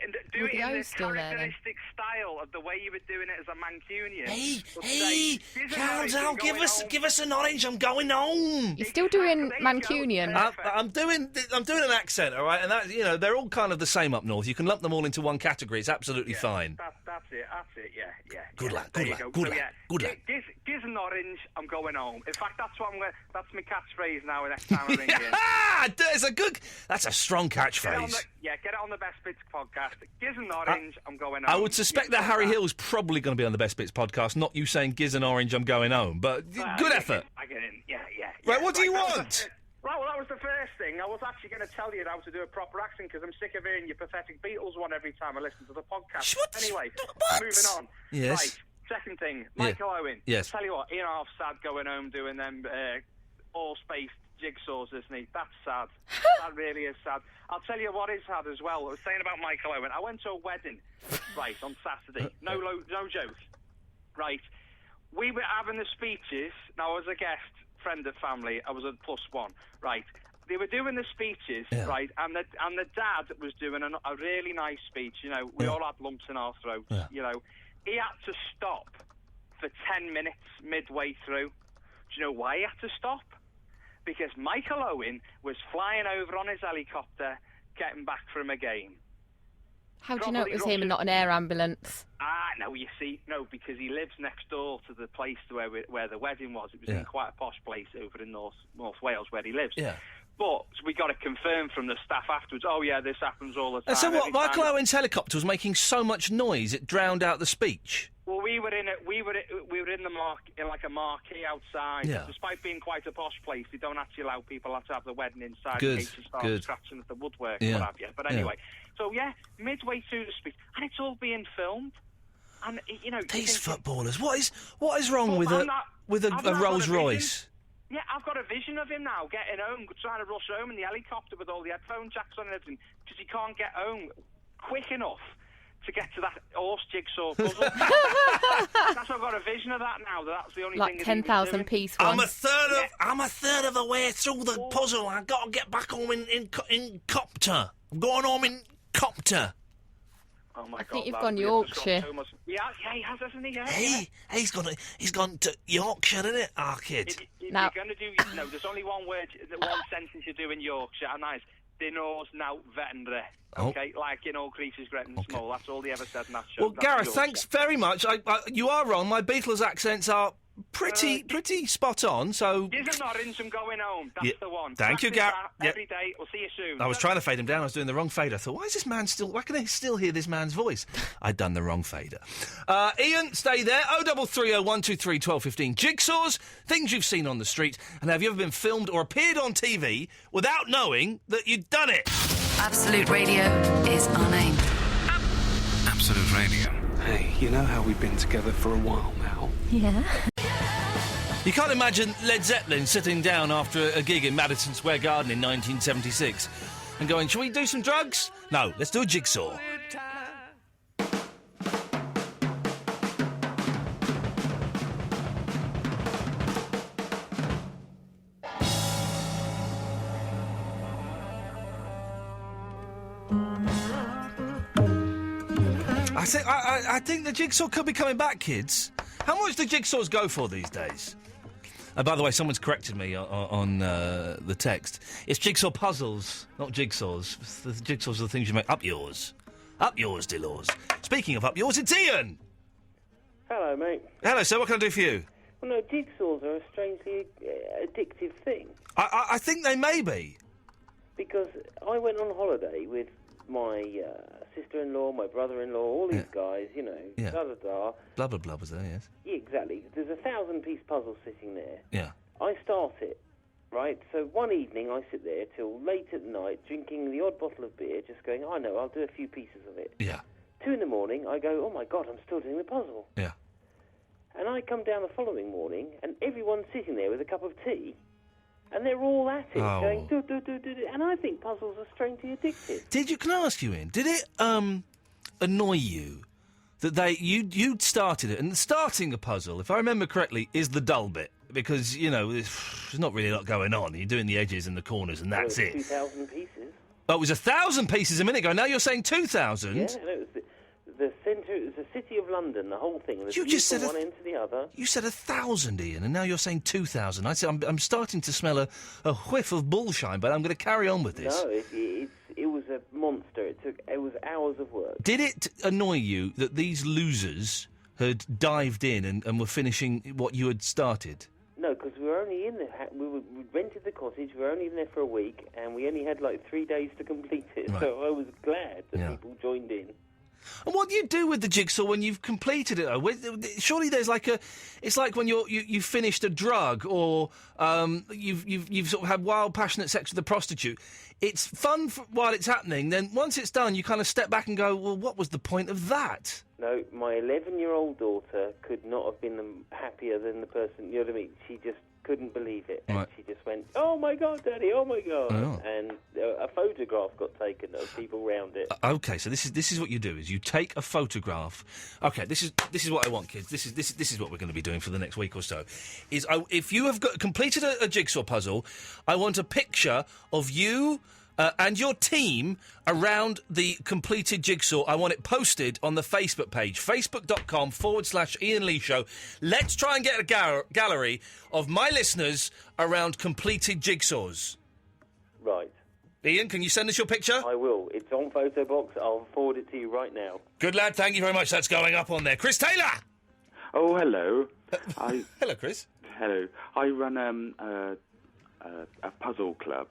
characteristic style of the way you were doing it as a Mancunian. Hey, calm down. Give us an orange. I'm going home. You're still doing Mancunian. I'm doing an accent, all right, and that they're all kind of the same up north. You can lump them all into one category. It's absolutely fine. That's it. Yeah. Good lad. Giz and orange. I'm going home. In fact, that's my catchphrase now. Next time I ring in. That's a strong catchphrase. Get it on the Best Bits podcast. Giz and orange. I'm going home. I would suspect that Harry Hill's probably going to be on the Best Bits podcast, not you saying Giz and orange. I'm going home. But good effort. I get in. Yeah. Right. What do you want? Right, well, that was the first thing. I was actually going to tell you how to do a proper accent because I'm sick of hearing your pathetic Beatles one every time I listen to the podcast. Anyway, moving on. Yes. Right, second thing. Michael Owen. Yes. Tell you what, Ian half sad going home doing them all-spaced jigsaws, isn't he? That's sad. That really is sad. I'll tell you what is sad as well. I was saying about Michael Owen. I went to a wedding, right, on Saturday. No joke. Right. We were having the speeches. Now, as a guest, friend of family, I was a +1, right? They were doing the speeches, right, and the dad was doing a really nice speech. We all had lumps in our throats. He had to stop for 10 minutes midway through. Do you know why he had to stop? Because Michael Owen was flying over on his helicopter, getting back from a game. How do you know it was him and not an air ambulance? No, you see, because he lives next door to the place where the wedding was. It was in quite a posh place over in North Wales where he lives. Yeah. But we got it confirmed from the staff afterwards. Oh yeah, this happens all the time. And so what? Michael Owen's helicopter was making so much noise it drowned out the speech. Well, we were in like a marquee outside. Yeah. Despite being quite a posh place, they don't actually allow people to have the wedding inside Good, in case you start good. scratching at the woodwork and what have you. But anyway, so midway through the speech, and it's all being filmed. And these footballers. What is wrong with a Rolls Royce? Yeah, I've got a vision of him now getting home, trying to rush home in the helicopter with all the headphone jacks on and everything, because he can't get home quick enough to get to that horse jigsaw puzzle. I've got a vision of that now. That's the only thing. Like 10,000 piece one. I'm a third of the way through the puzzle. I've got to get back home in copter. I'm going home in copter. Oh my I think God, you've lad, gone Yorkshire. So much... Yeah, he has, hasn't he? He's gone to Yorkshire, isn't it, our kid? You're going to do... there's only one word, one sentence you do in Yorkshire, and that is, "They knows now veterinary." Okay, like in all creatures great and small. That's all he ever said in that show. Well, Gareth, thanks very much. You are wrong. My Beatles accents are pretty spot on. So Giz and orange, I'm going home. That's the one. Thank you, Gareth. Every day. We'll see you soon. I was trying to fade him down. I was doing the wrong fader. I thought, why can I still hear this man's voice? I'd done the wrong fader. Ian, stay there. 0330 123 1215. Jigsaws, things you've seen on the street, and have you ever been filmed or appeared on TV without knowing that you'd done it? Absolute Radio is our name. Absolute Radio. Hey, you know how we've been together for a while now? Yeah. You can't imagine Led Zeppelin sitting down after a gig in Madison Square Garden in 1976 and going, "Shall we do some drugs? No, let's do a jigsaw." I think the jigsaw could be coming back, kids. How much do jigsaws go for these days? By the way, someone's corrected me on the text. It's jigsaw puzzles, not jigsaws. The jigsaws are the things you make. Up yours, Delors. Speaking of up yours, it's Ian. Hello, mate. Hello, sir. What can I do for you? Well, no, jigsaws are a strangely addictive thing. I think they may be. Because I went on holiday with my sister-in-law, my brother-in-law, all these guys, da-da-da. Blah, blah, blah was there, yes. Yeah, exactly. There's a 1,000-piece puzzle sitting there. Yeah. I start it, right? So one evening I sit there till late at night, drinking the odd bottle of beer, just going, I know, I'll do a few pieces of it. Yeah. 2 in the morning, I go, oh my God, I'm still doing the puzzle. Yeah. And I come down the following morning, and everyone's sitting there with a cup of tea, and they're all at it, going, do. And I think puzzles are strangely addictive. Can I ask you, Ian, did it annoy you that you'd started it, and starting a puzzle, if I remember correctly, is the dull bit, because, there's not really a lot going on. You're doing the edges and the corners, and that's it. 2,000 pieces. Oh, it was 1,000 pieces a minute ago. Now you're saying 2,000? Yeah, no, it was the centre. It was the city of London, the whole thing. You just said one end to the other. You said 1,000, Ian, and now you're saying 2,000. I said I'm starting to smell a whiff of bullshine, but I'm going to carry on with this. No, it was a monster. It was hours of work. Did it annoy you that these losers had dived in and were finishing what you had started? No, because we were only in there. We rented the cottage. We were only in there for a week, and we only had like 3 days to complete it. Right. So I was glad that people joined in. And what do you do with the jigsaw when you've completed it? Surely there's like it's like when you've finished a drug or you've sort of had wild, passionate sex with a prostitute. It's fun while it's happening. Then once it's done, you kind of step back and go, well, what was the point of that? No, my 11-year-old daughter could not have been happier than the person. You know what I mean? She just couldn't believe it, and she just went, "Oh my God, Daddy! Oh my God!" Oh. And a photograph got taken of people round it. Okay, so this is what you do: is you take a photograph. Okay, this is what I want, kids. This is what we're going to be doing for the next week or so. If you have completed a jigsaw puzzle, I want a picture of you. And your team around the completed jigsaw. I want it posted on the Facebook page, facebook.com/Iain Lee Show. Let's try and get a gallery of my listeners around completed jigsaws. Right. Ian, can you send us your picture? I will. It's on Photobox. I'll forward it to you right now. Good lad, thank you very much. That's going up on there. Chris Taylor! Oh, hello. Hello, Chris. Hello. I run a puzzle club.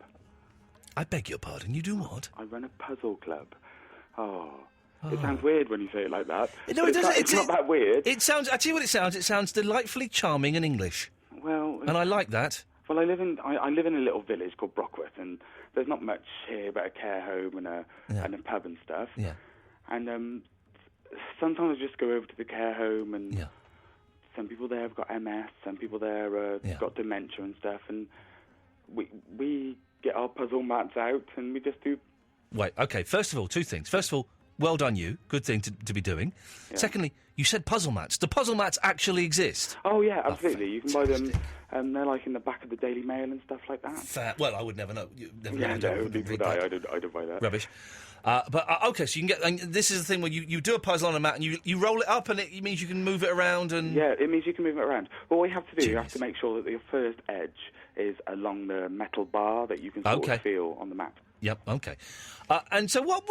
I beg your pardon, you do what? I run a puzzle club. Oh. It sounds weird when you say it like that. No, it doesn't. It's not that weird. It sounds. I tell you what it sounds. It sounds delightfully charming and English. Well, and I like that. Well, I live in a little village called Brockworth, and there's not much here but a care home and a pub and stuff. Yeah. And sometimes I just go over to the care home, and some people there have got MS, some people there got dementia and stuff, and we get our puzzle mats out and we just do. Wait, okay, first of all, two things. First of all, well done you. Good thing to be doing. Yeah. Secondly, you said puzzle mats. Do puzzle mats actually exist? Oh, yeah, absolutely. You can buy them, they're like in the back of the Daily Mail and stuff like that. Fair. Well, I would never know. I don't buy that. Rubbish. Okay, so you can get... And this is the thing where you do a puzzle on a mat and you roll it up and it means you can move it around and... Yeah, it means you can move it around. Well, what you have to do, you have to make sure that your first edge is along the metal bar that you can sort of feel on the mat. Yep, okay. And so what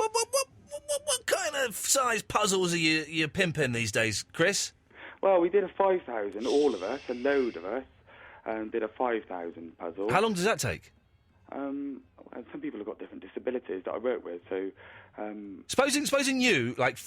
kind of size puzzles are you pimping these days, Chris? Well, we did a 5,000, all of us, a load of us, did a 5,000 puzzle. How long does that take? Some people have got different disabilities that I work with, so... Supposing you, like,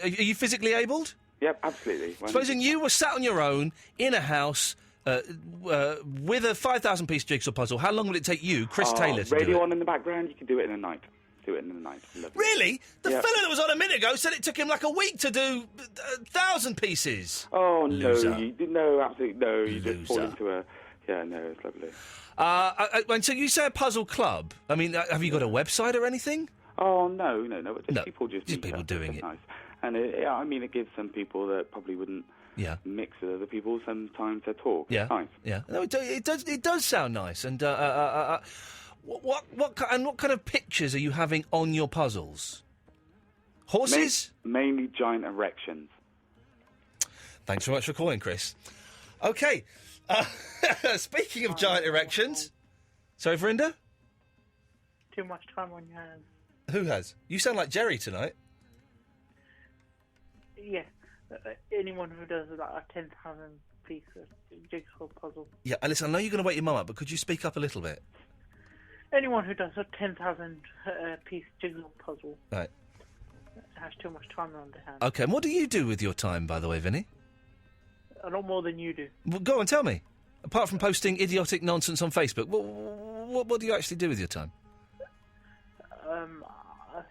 are you physically abled? Yep, absolutely. Supposing you were sat on your own in a house... with a 5,000-piece jigsaw puzzle, how long would it take you, Chris Taylor, to do it? Radio on in the background, you can do it in a night. Lovely. Really? The fella that was on a minute ago said it took him like a week to do 1,000 pieces. Oh, Loser. no, absolutely no. You just fall into a... Yeah, no, it's lovely. And so you say a puzzle club. I mean, have you got a website or anything? Oh, no. People just people doing it. Nice. And it gives some people that probably wouldn't mix with other people sometimes to talk. Yeah, it's nice. Yeah. No, it does sound nice. And what kind of pictures are you having on your puzzles? Horses? Mainly giant erections. Thanks very much for calling, Chris. Okay. Speaking of giant erections, sorry, Verinda? Too much time on your hands. Who has? You sound like Jerry tonight. Yeah. Anyone who does like a 10,000 piece jigsaw puzzle. Yeah, and listen, I know you're going to wake your mum up, but could you speak up a little bit? Anyone who does a 10,000 piece jigsaw puzzle right. has too much time on their hands. Okay, and what do you do with your time, by the way, Vinny? A lot more than you do. Well, go on, tell me. Apart from posting idiotic nonsense on Facebook, what do you actually do with your time?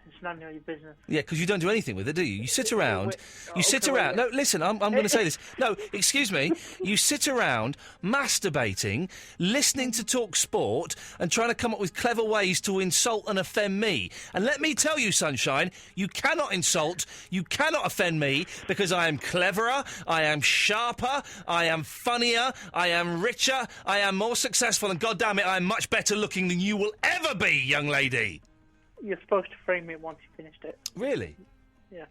It's none of your business. Yeah, because you don't do anything with it, do you? You sit around. No, listen, I'm going to say this. No, excuse me. You sit around masturbating, listening to talk sport, and trying to come up with clever ways to insult and offend me. And let me tell you, Sunshine, you cannot insult, you cannot offend me, because I am cleverer, I am sharper, I am funnier, I am richer, I am more successful, and goddammit, I am much better looking than you will ever be, young lady. You're supposed to frame it once you finished it. Really? Yeah.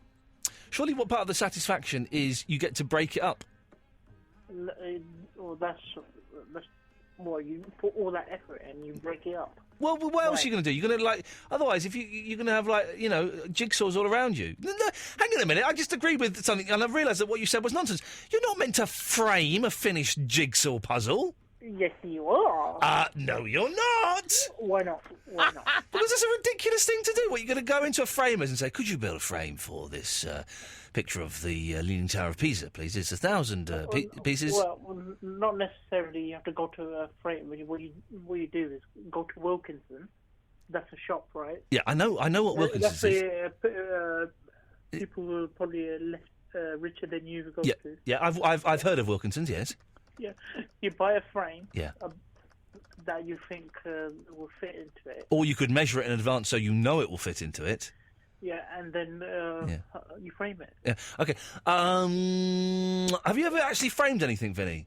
Surely what part of the satisfaction is you get to break it up? Well, that's what you put all that effort in, you break it up. Well, what else are you going to do? You're going to, like... Otherwise, if you're going to have, like, you know, jigsaws all around you. No, hang on a minute. I just agreed with something, and I've realised that what you said was nonsense. You're not meant to frame a finished jigsaw puzzle. Yes, you are. No, you're not. Why not? Why not? Because it's a ridiculous thing to do. What, you're going to go into a framers and say, could you build a frame for this picture of the Leaning Tower of Pisa, please? It's 1,000 pieces. Well, not necessarily you have to go to a frame. What you do is go to Wilkinson. That's a shop, right? Yeah, I know what Wilkinson's is. People who are probably less richer than you go Yeah, to. yeah, I've heard of Wilkinson's, yes. Yeah, you buy a frame. Yeah. That you think will fit into it. Or you could measure it in advance so you know it will fit into it. Yeah, and then you frame it. Yeah. Okay. Have you ever actually framed anything, Vinny?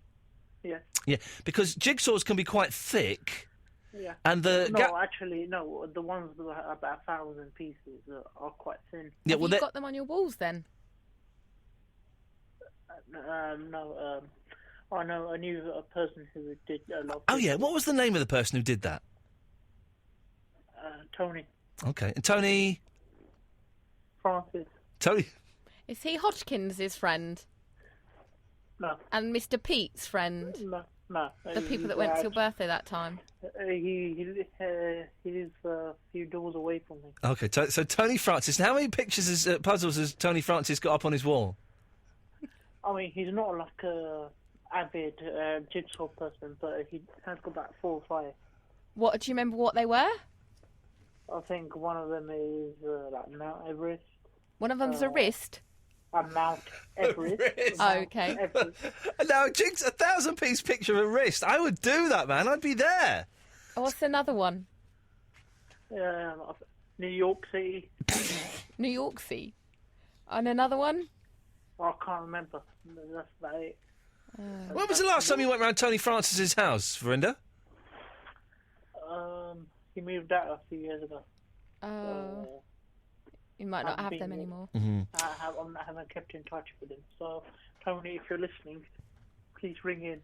Yeah. Yeah, because jigsaws can be quite thick. Yeah. And the actually, no. The ones that are about 1,000 pieces are quite thin. Yeah, Have you got them on your walls then? No. I knew a person who did a lot. Oh yeah, what was the name of the person who did that? Tony. Okay, and Tony. Francis. Tony. Is he Hodgkins's friend? No. And Mr. Pete's friend? No. The people that went to your birthday that time? He lives a few doors away from me. Okay, so Tony Francis. How many pictures, puzzles has Tony Francis got up on his wall? I mean, he's not like a avid jigsaw person, but he has got about 4 or 5. What, do you remember what they were? I think one of them is like Mount Everest. One of them's a wrist? Mount Everest. Oh, okay. Now, a 1,000-piece picture of a wrist. I would do that, man. I'd be there. What's another one? New York City. New York City. And another one? I can't remember. That's about it. When was the last time you went round Tony Francis's house, Verinda? He moved out a few years ago. You might not have them anymore. Mm-hmm. I haven't kept in touch with him. So, Tony, if you're listening, please ring in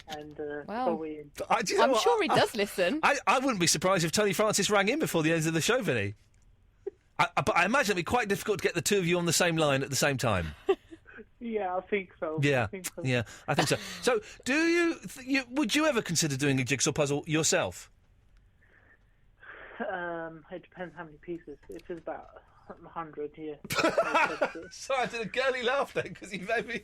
and call in. I'm sure he does listen. I wouldn't be surprised if Tony Francis rang in before the end of the show, Vinny. But I imagine it'd be quite difficult to get the two of you on the same line at the same time. Yeah, I think so. Yeah, I think so. So, do you would you ever consider doing a jigsaw puzzle yourself? It depends how many pieces. If it's about 100, yeah. Sorry, I did a girly laugh then because you made me.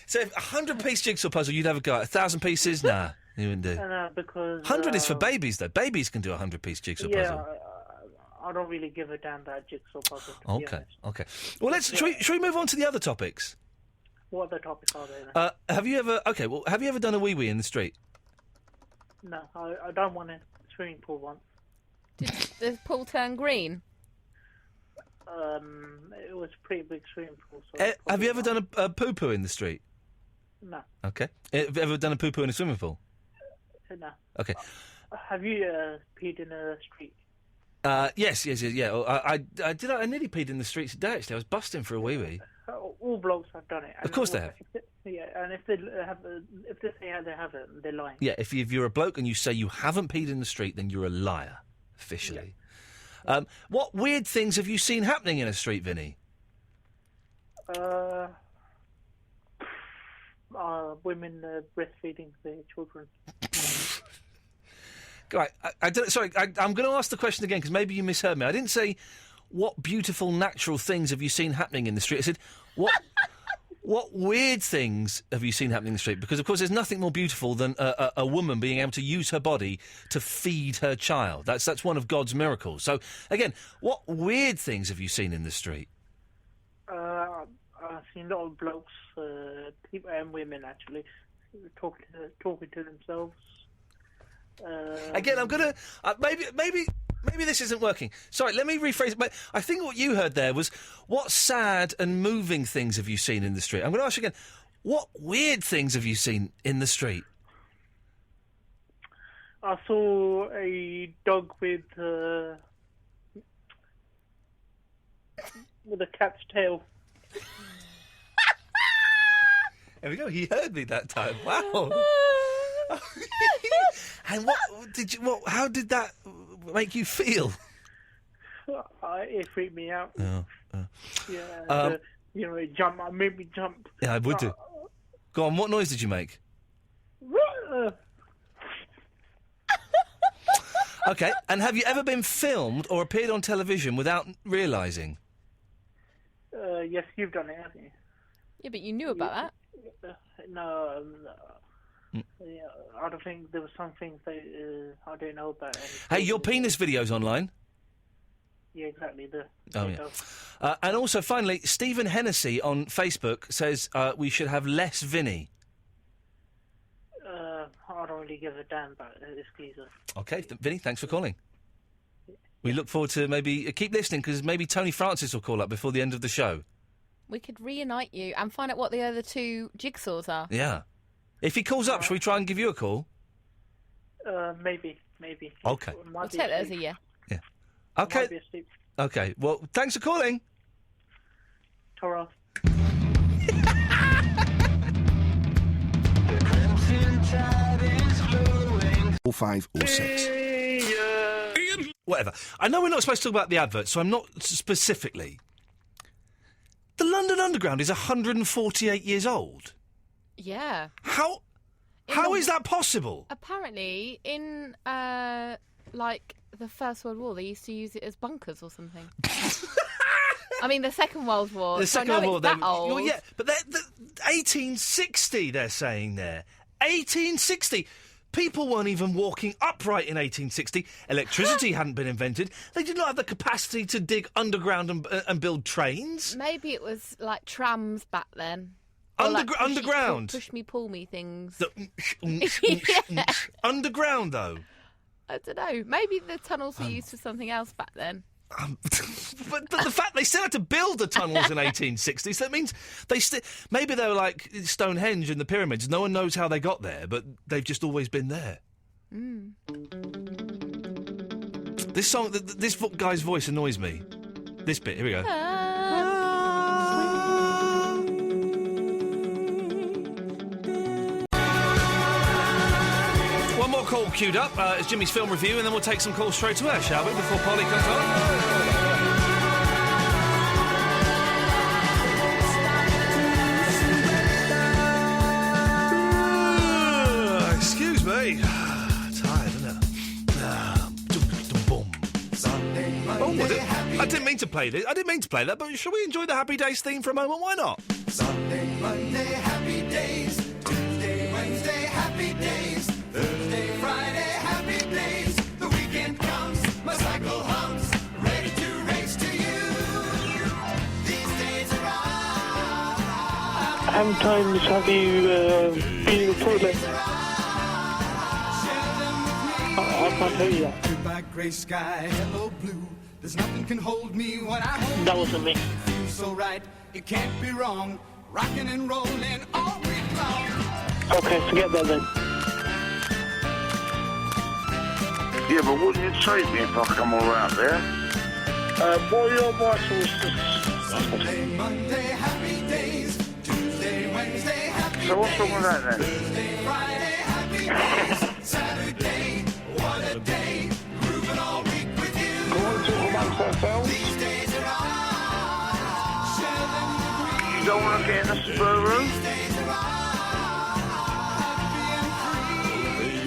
So, if 100-piece jigsaw puzzle, you'd have a go at 1,000 pieces? Nah, you wouldn't do. Because 100 is for babies, though. Babies can do a 100-piece jigsaw puzzle. I don't really give a damn about jigsaw puzzle. Okay. Well, shall we move on to the other topics? What other topics are there then? Have you ever done a wee-wee in the street? No, I don't want a swimming pool once. Did the pool turn green? It was a pretty big swimming pool. So have you ever done a poo-poo in the street? No. Okay. Have you ever done a poo-poo in a swimming pool? No. Okay. Have you peed in a street? Yes. I nearly peed in the street today, actually. I was busting for a wee-wee. All blokes have done it. Of course they have. Yeah, and if they say they haven't, they're lying. Yeah, if you're a bloke and you say you haven't peed in the street, then you're a liar, officially. Yeah. What weird things have you seen happening in a street, Vinny? Women breastfeeding their children. Right, I'm going to ask the question again because maybe you misheard me. I didn't say what beautiful natural things have you seen happening in the street. I said what weird things have you seen happening in the street? Because of course there's nothing more beautiful than a woman being able to use her body to feed her child. That's one of God's miracles. So again, what weird things have you seen in the street? I've seen a lot of blokes, people and women actually, talking to themselves. Again, I'm gonna maybe this isn't working. Sorry, let me rephrase it. I think what you heard there was what sad and moving things have you seen in the street? I'm going to ask you again. What weird things have you seen in the street? I saw a dog with with a cat's tail. There we go. He heard me that time. Wow. And how did that make you feel? It freaked me out. Oh, Yeah. It made me jump. Yeah, I would do. Go on. What noise did you make? Okay. And have you ever been filmed or appeared on television without realising? Yes, you've done it, haven't you? Yeah, but you knew about that. No. Yeah, I don't think there were some things that I didn't know about. Hey, your penis video's online. Yeah, exactly. Oh, yeah. And also, finally, Stephen Hennessy on Facebook says we should have less Vinny. I don't really give a damn about this geezer. Okay, Vinny, thanks for calling. We look forward to maybe... keep listening, because maybe Tony Francis will call up before the end of the show. We could reunite you and find out what the other two jigsaws are. Yeah. If he calls up, shall we try and give you a call? Maybe. Okay. We'll take that as a yeah. Okay. Okay. Well, thanks for calling. Ta-ra. Or 5 or 6. Whatever. I know we're not supposed to talk about the advert, so I'm not specifically. The London Underground is 148 years old. Yeah. How is that possible? Apparently, in the First World War, they used to use it as bunkers or something. I mean, the Second World War. The Second World War. That old. Well, yeah, but 1860. They're saying there. 1860. People weren't even walking upright in 1860. Electricity hadn't been invented. They did not have the capacity to dig underground and build trains. Maybe it was like trams back then. Underground? Push me, pull me things. Yeah. Underground, though? I don't know. Maybe the tunnels were used for something else back then. But the fact they still had to build the tunnels in 1860, so that means maybe they were like Stonehenge and the pyramids. No one knows how they got there, but they've just always been there. Mm. This song, this guy's voice annoys me. This bit, here we go. One more call queued up. It's Jimmy's film review, and then we'll take some calls straight to her, shall we, before Polly comes on? Excuse me. Tired, isn't it? I didn't mean to play this. I didn't mean to play that, but shall we enjoy the Happy Days theme for a moment? Why not? Sunday, Monday, happy days. Tuesday, Wednesday, happy days. Thursday, Friday, happy days. The weekend comes, my cycle hums, ready to race to you. These days are How many times have you been in the toilet? I can't tell you that. Goodbye, grey sky, hello blue. There's nothing can hold me when I hold That wasn't me. Feels so right, it can't be wrong. Rocking and rolling all week long. Okay, forget that then. Yeah, but wouldn't you take me if I come all out there? Boy, your voice was Sunday, Monday, happy days. Tuesday, Wednesday, happy So what's wrong with that then? Thursday, Friday, happy days. Saturday, what a day. Grooving all week with you. Go on, talk amongst ourselves. These days are ours. Share them with me. You don't want to get in the Subaru? These days are ours. Happy and free.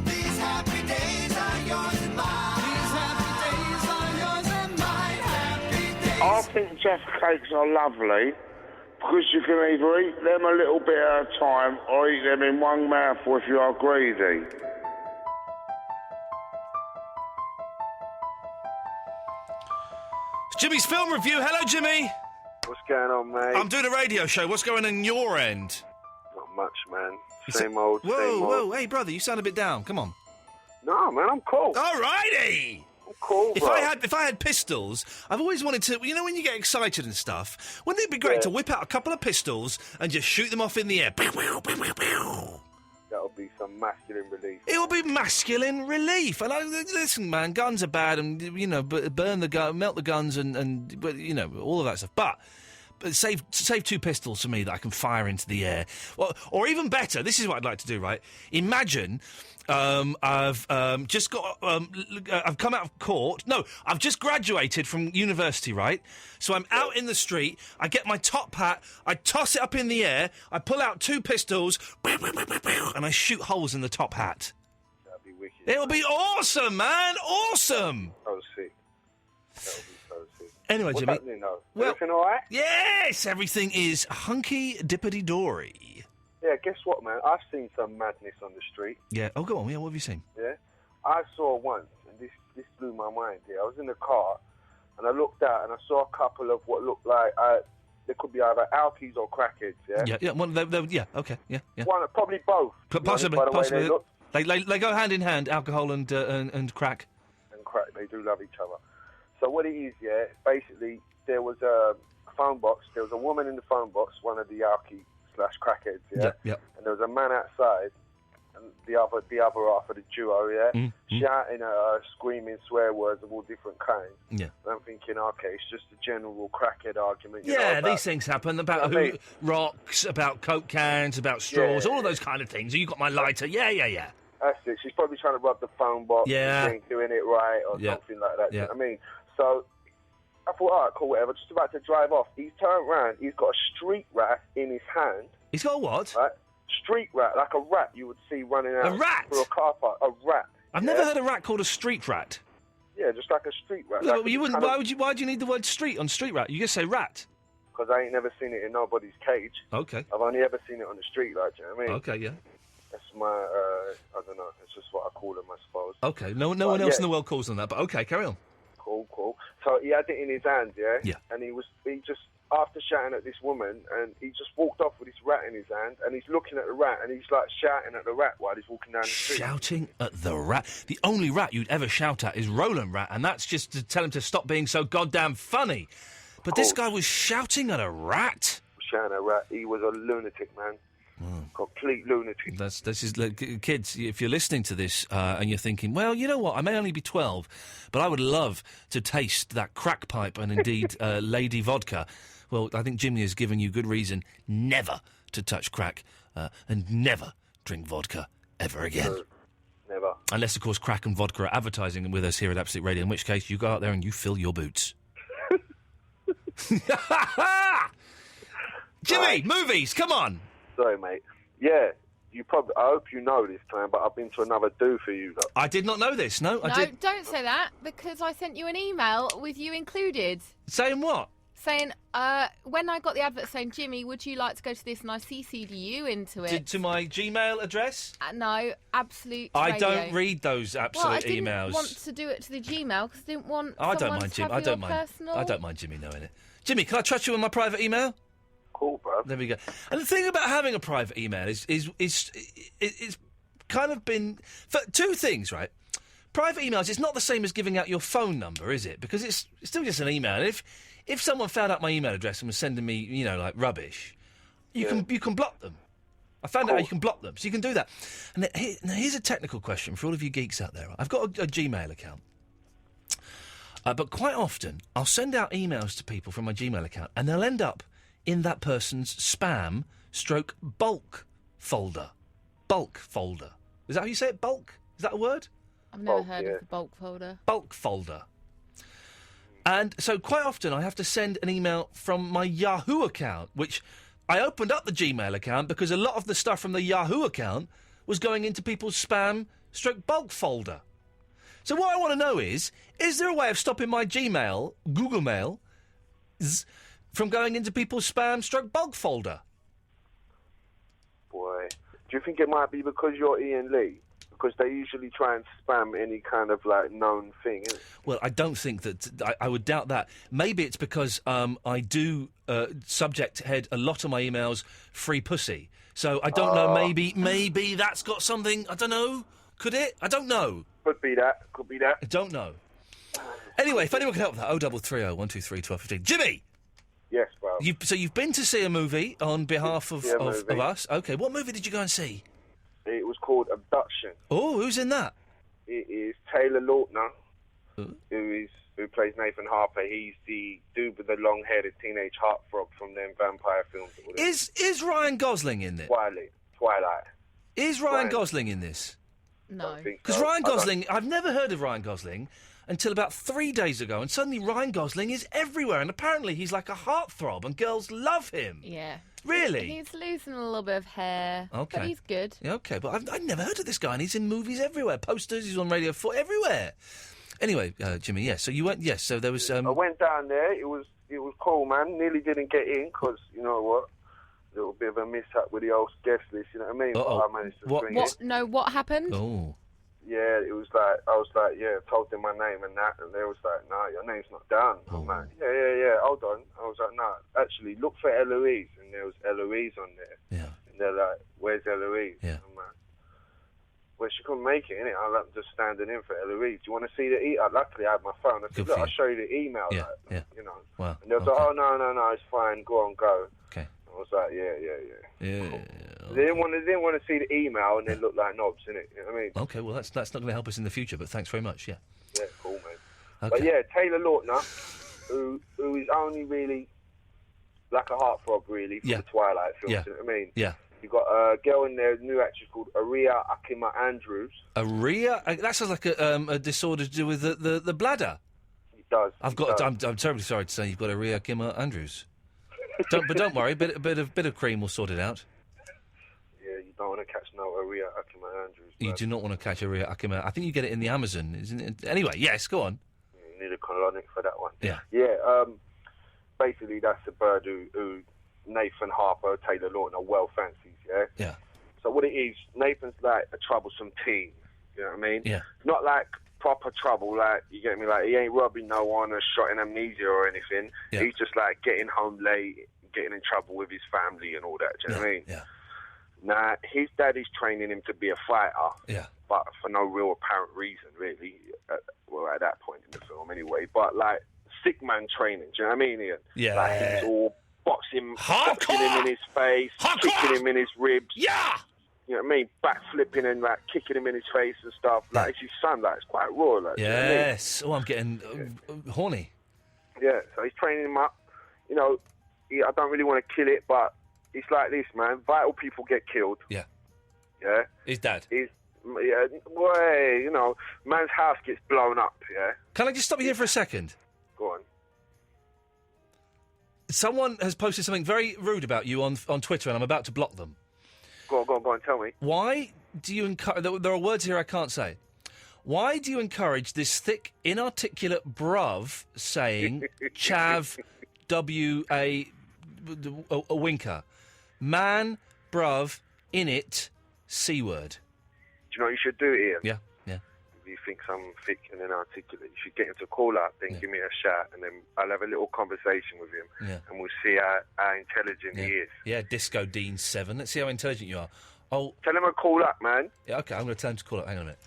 These happy days are yours and mine. These happy days are yours and mine. Happy days. I think Jaffa cakes are lovely because you can either eat them a little bit at a time or eat them in one mouthful if you are greedy. Jimmy's film review. Hello, Jimmy. What's going on, mate? I'm doing a radio show. What's going on your end? Not much, man. Same old, Whoa, same whoa, old. hey, brother, you sound a bit down. Come on. No, man, I'm cool. All righty. I'm cool, If bro. I had pistols, I've always wanted to. You know, when you get excited and stuff, wouldn't it be great to whip out a couple of pistols and just shoot them off in the air? That would be some some masculine relief. It will be masculine relief. And listen, man, guns are bad, and burn the gun, melt the guns, and all of that stuff. But save 2 pistols for me that I can fire into the air. Well, or even better, this is what I'd like to do. Right? Imagine. I've just got. I've come out of court. No, I've just graduated from university. Right, so I'm out in the street. I get my top hat. I toss it up in the air. I pull out 2 pistols, and I shoot holes in the top hat. That'd be wicked. It'll be awesome, man! Awesome. So sick. That would be so sick. Anyway, What's Jimmy. happening, though? Well, Everything all right? Yes, everything is hunky dippity dory. Yeah, guess what, man? I've seen some madness on the street. Yeah. Oh, go on. Yeah. What have you seen? Yeah, I saw once, and this blew my mind. Yeah, I was in the car, and I looked out, and I saw a couple of what looked like they could be either alkies or crackheads. Yeah. Yeah. Yeah. One, yeah. Okay. Yeah. Yeah. One, probably both. Possibly. By the way Possibly. they looked. They go hand in hand. Alcohol and crack. And crack. They do love each other. So what it is, yeah, basically there was a phone box. There was a woman in the phone box, one of the alkie/crackheads. Yeah. Yeah. And there was a man outside. And the other half of the duo, yeah, shouting at her, screaming swear words of all different kinds. Yeah. And I'm thinking, okay, it's just a general crackhead argument. Yeah, these things happen about rocks, about Coke cans, about straws, all of those kind of things. You got my lighter, yeah. That's it. She's probably trying to rub the phone box. Yeah. She ain't doing it right or something like that. Yeah. You know what I mean? So I thought, all right, cool, whatever. Just about to drive off. He's turned round. He's got a street rat in his hand. He's got a what? Right? Street rat, like a rat you would see running out through a car park. A rat. I've never heard a rat called a street rat. Yeah, just like a street rat. No, Like you wouldn't. kind of- Why do you need the word street on street rat? You just say rat. Because I ain't never seen it in nobody's cage. Okay. I've only ever seen it on the street, like, do you know what I mean? Okay, yeah. That's my, I don't know, it's just what I call them, I suppose. Okay, no one else in the world calls them that, but okay, carry on. Cool. So he had it in his hand, yeah? Yeah. And he just, after shouting at this woman, and he just walked off with this rat in his hand, and he's looking at the rat, and he's, like, shouting at the rat while he's walking down the street. Shouting at the rat. The only rat you'd ever shout at is Roland Rat, and that's just to tell him to stop being so goddamn funny. But this guy was shouting at a rat. Shouting at a rat. He was a lunatic, man. Complete lunatic. This is kids. If you're listening to this and you're thinking, well, you know what, I may only be 12, but I would love to taste that crack pipe and indeed lady vodka. Well, I think Jimmy has given you good reason never to touch crack and never drink vodka ever again. Never. Unless, of course, crack and vodka are advertising with us here at Absolute Radio, in which case you go out there and you fill your boots. Jimmy, movies, come on. Sorry, mate. Yeah, I hope you know this time, but I've been to another do for you, though. I did not know this, no. I No, did. don't say that, because I sent you an email with you included. Saying what? Saying, when I got the advert saying, Jimmy, would you like to go to this? And I CC'd you into it. To my Gmail address? No, Absolute I Radio. don't read those Absolute emails. emails. I didn't want to do it to the Gmail because I didn't want I don't someone mind to Jimmy. have I don't your mind. personal... I don't mind Jimmy knowing it. Jimmy, can I trust you with my private email? Cool, bro. There we go. And the thing about having a private email is kind of been for two things, right? Private emails. It's not the same as giving out your phone number, is it? Because it's still just an email. And if someone found out my email address and was sending me, like rubbish, you can block them. I found out how you can block them, so you can do that. And now here's a technical question for all of you geeks out there. I've got a Gmail account. But quite often, I'll send out emails to people from my Gmail account, and they'll end up in that person's spam/bulk folder. Bulk folder. Is that how you say it? Bulk? Is that a word? I've never heard of the bulk folder. Bulk folder. And so quite often I have to send an email from my Yahoo account, which I opened up the Gmail account because a lot of the stuff from the Yahoo account was going into people's spam/bulk folder. So what I want to know is there a way of stopping my Gmail, Google Mail, from going into people's spam/bulk folder? Boy, do you think it might be because you're Ian Lee? Because they usually try and spam any kind of, known thing, isn't it? Well, I don't think that... I would doubt that. Maybe it's because I do subject head a lot of my emails free pussy. So I don't know, maybe that's got something... I don't know. Could it? I don't know. Could be that. I don't know. Anyway, if anyone can help with that, 0330 123 1215. Jimmy! Yes, bro. So you've been to see a movie on behalf of movie. us. OK, what movie did you go and see? It was called Abduction. Oh, who's in that? It is Taylor Lautner, who plays Nathan Harper. He's the dude with the long hair, the teenage heartthrob from them vampire films. Is Ryan Gosling in this? Twilight. Is Ryan Gosling in this? No. Because Ryan Gosling, I've never heard of Ryan Gosling until about 3 days ago, and suddenly Ryan Gosling is everywhere, and apparently he's like a heartthrob, and girls love him. Yeah. Really? He's losing a little bit of hair. Okay. But he's good. Yeah, okay, but I've never heard of this guy, and he's in movies everywhere. Posters, he's on Radio 4, everywhere. Anyway, Jimmy, yes, so you went, yes, so there was... I went down there. It was cool, man. Nearly didn't get in, because, you know what, a little bit of a mishap with the old guest list, you know what I mean? Uh-oh. But I managed to swing it. No, what happened? Oh. Yeah, it was like, I was like, yeah, told them my name and that, and they was like, no, your name's not down. I'm like, yeah, hold on. I was like, no, actually, look for Eloise, and there was Eloise on there. Yeah. And they're like, where's Eloise? Yeah. I'm like, well, she couldn't make it, innit? I'm like, just standing in for Eloise. Do you want to see the email? Luckily, I had my phone. I said, Good look, for I'll you. show you the email, Yeah, yeah. you know. Wow. And they was like, oh, no, it's fine, go on, go. Okay. I was like, yeah. Yeah. They didn't want to see the email, and they looked like knobs, innit? You know what I mean? Okay, well, that's not going to help us in the future, but thanks very much, yeah. Yeah, cool, man. Okay. But yeah, Taylor Lautner, who is only really like a heartthrob, really, from the Twilight films, Yeah. you know what I mean? Yeah. You've got a girl in there, a new actress called Aria Akima Andrews. Aria? That sounds like a disorder to do with the bladder. It does. I'm terribly sorry to say you've got Aria Akima Andrews. But don't worry, bit of cream will sort it out. Yeah, you don't want to catch no Aria Akima Andrews. You do not want to catch Aria Akima. I think you get it in the Amazon, isn't it? Anyway, yes, go on. You need a colonic for that one. Yeah. Yeah, basically that's the bird who Nathan Harper, Taylor Lautner well fancies, yeah? Yeah. So what it is, Nathan's like a troublesome teen, you know what I mean? Yeah. Not like proper trouble, like, you get me, like, he ain't robbing no one or shot in amnesia or anything. Yeah. He's just like getting home late, getting in trouble with his family and all that, do you know what I mean? Yeah. Now, his daddy's training him to be a fighter. Yeah. But for no real apparent reason, really. Well, at that point in the film, anyway. But, like, sick man training, do you know what I mean, Ian? Yeah. Like, he's all boxing him in his face, kicking him in his ribs. Yeah! You know what I mean? Backflipping and, like, kicking him in his face and stuff. Like, it's his son, like, it's quite raw, like. You know what I mean? Yes. Oh, I'm getting horny. Yeah, so he's training him up. You know, I don't really want to kill it, but it's like this, man. Vital people get killed. Yeah. Yeah? His dad. Yeah, boy, you know, man's house gets blown up, yeah? Can I just stop you here for a second? Go on. Someone has posted something very rude about you on Twitter, and I'm about to block them. Go on, tell me. Why do you encourage... There are words here I can't say. Why do you encourage this thick, inarticulate bruv saying chav, W-A, a winker? Man, bruv, in it, C-word. Do you know what you should do, Ian? Yeah. If you think I'm thick and inarticulate, you should get him to call up, then give me a shout, and then I'll have a little conversation with him, and we'll see how intelligent he is. Yeah, Disco Dean 7. Let's see how intelligent you are. Oh, tell him to call up, man. Yeah, okay, I'm going to tell him to call up. Hang on a minute.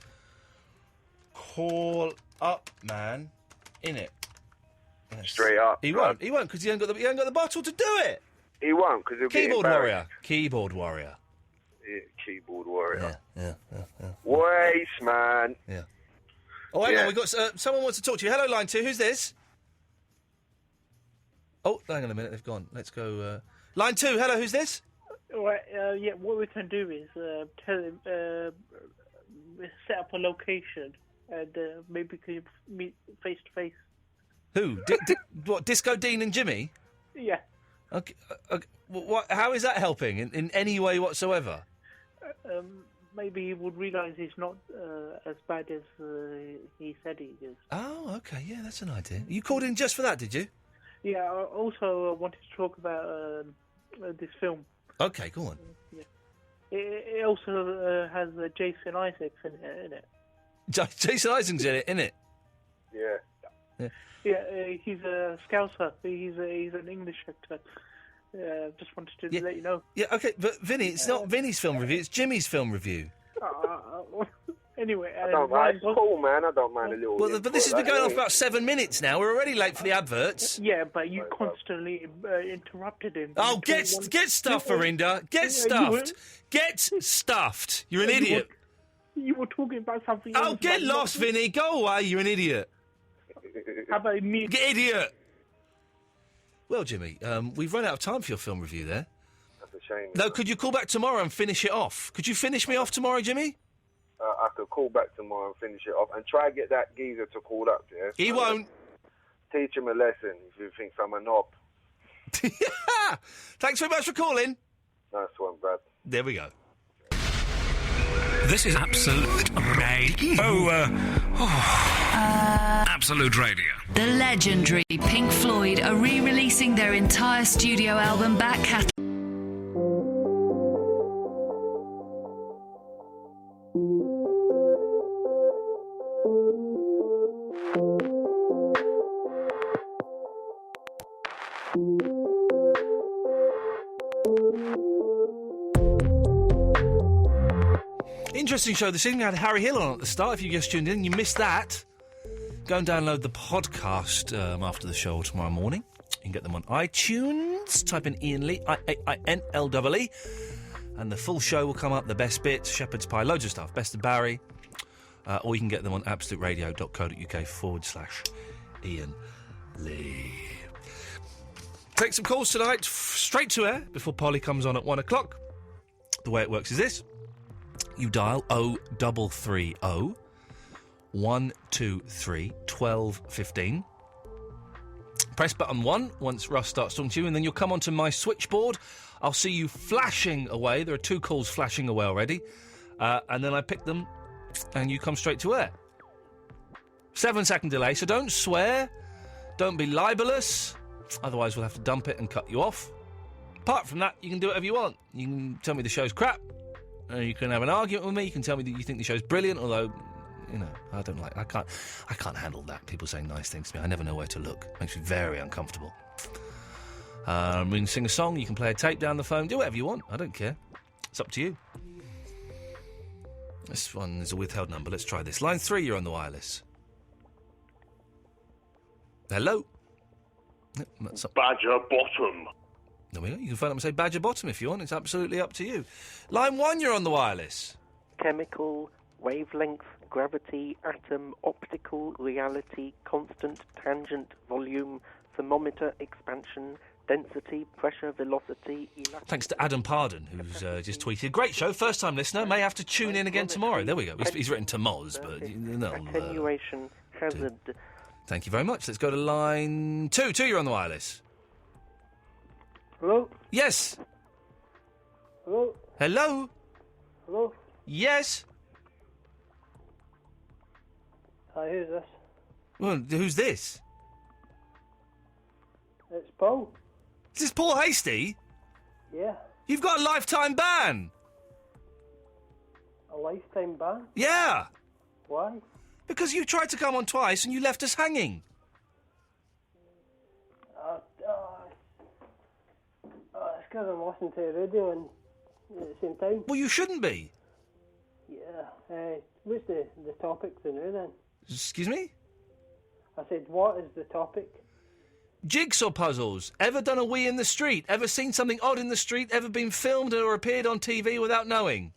Call up, man. In it. Yes. Straight up. He won't, because he ain't got the bottle to do it. He won't, because he'll Keyboard get warrior. Keyboard warrior. Yeah, keyboard warrior. Yeah. Waste, man. Yeah. Oh, hang on, we've got someone wants to talk to you. Hello, line 2. Who's this? Oh, hang on a minute. They've gone. Let's go. Line 2. Hello, who's this? Right, yeah, what we can do is tell him, set up a location, and maybe can meet face to face. Who? What? Disco Dean and Jimmy? Yeah. Okay. What? How is that helping in any way whatsoever? Maybe he would realise he's not as bad as he said he is. Oh, okay. Yeah, that's an idea. You called in just for that, did you? Yeah. I also wanted to talk about this film. Okay, go on. Yeah. It also has Jason Isaacs in it. Jason Isaacs in it, Yeah. Yeah, he's a Scouser. He's an English actor. Just wanted to let you know. Yeah, okay, but Vinny, it's not Vinny's film review, it's Jimmy's film review. Anyway, it's cool, man. I don't mind a little. Well, but this has been going on for about 7 minutes now. We're already late for the adverts. Yeah, but you constantly interrupted him. Oh, get stuffed, Verinda. Get stuffed. Get stuffed. You're an idiot. You were talking about something. Oh, get lost, Vinny. Go away. You're an idiot. How about me? Get idiot. Well, Jimmy, we've run out of time for your film review there. That's a shame. No, could you call back tomorrow and finish it off? Could you finish me off tomorrow, Jimmy? I could call back tomorrow and finish it off and try and get that geezer to call up, yeah? He won't. Teach him a lesson if he thinks I'm a knob. Thanks very much for calling. Nice one, Brad. There we go. This is Absolute Radio. Absolute Radio. The legendary Pink Floyd are re-releasing their entire studio album back catalog. Interesting show this evening. We had Harry Hill on at the start. If you just tuned in, you missed that. Go and download the podcast after the show tomorrow morning. You can get them on iTunes. Type in Iain Lee, IAINLEE, and the full show will come up. The best bits, Shepherd's Pie, loads of stuff. Best of Barry. Or you can get them on absoluteradio.co.uk/Iain Lee. Take some calls tonight, straight to air, before Polly comes on at 1 o'clock. The way it works is this. You dial 0330 123 1215. Press button 1 once Russ starts talking to you, and then you'll come onto my switchboard. I'll see you flashing away. There are 2 calls flashing away already. And then I pick them, and you come straight to air. 7-second delay, so don't swear. Don't be libelous. Otherwise, we'll have to dump it and cut you off. Apart from that, you can do whatever you want. You can tell me the show's crap. You can have an argument with me. You can tell me that you think the show's brilliant, although, you know, I can't handle that. People saying nice things to me. I never know where to look. It makes me very uncomfortable. We can sing a song. You can play a tape down the phone. Do whatever you want. I don't care. It's up to you. This one is a withheld number. Let's try this. Line 3, you're on the wireless. Hello? Badger Bottom. There we go. You can phone up and say Badger Bottom if you want. It's absolutely up to you. Line 1, you're on the wireless. Chemical, wavelength, gravity, atom, optical, reality, constant, tangent, volume, thermometer, expansion, density, pressure, velocity, elasticity. Thanks to Adam Pardon, who's just tweeted. Great show, first-time listener. May have to tune in again tomorrow. There we go. He's written to Moz, but... Attenuation, hazard. Thank you very much. Let's go to line 2. 2, you're on the wireless. Hello? Yes. Hello? Hello? Hello? Yes. Hi, who's this? Well, who's this? It's Paul. Is this Paul Hasty? Yeah. You've got a lifetime ban. A lifetime ban? Yeah. Why? Because you tried to come on twice and you left us hanging. It's because I'm listening to the radio and at the same time. Well, you shouldn't be. Yeah. What's the topic to know then? Excuse me? I said, what is the topic? Jigsaw puzzles. Ever done a wee in the street? Ever seen something odd in the street? Ever been filmed or appeared on TV without knowing?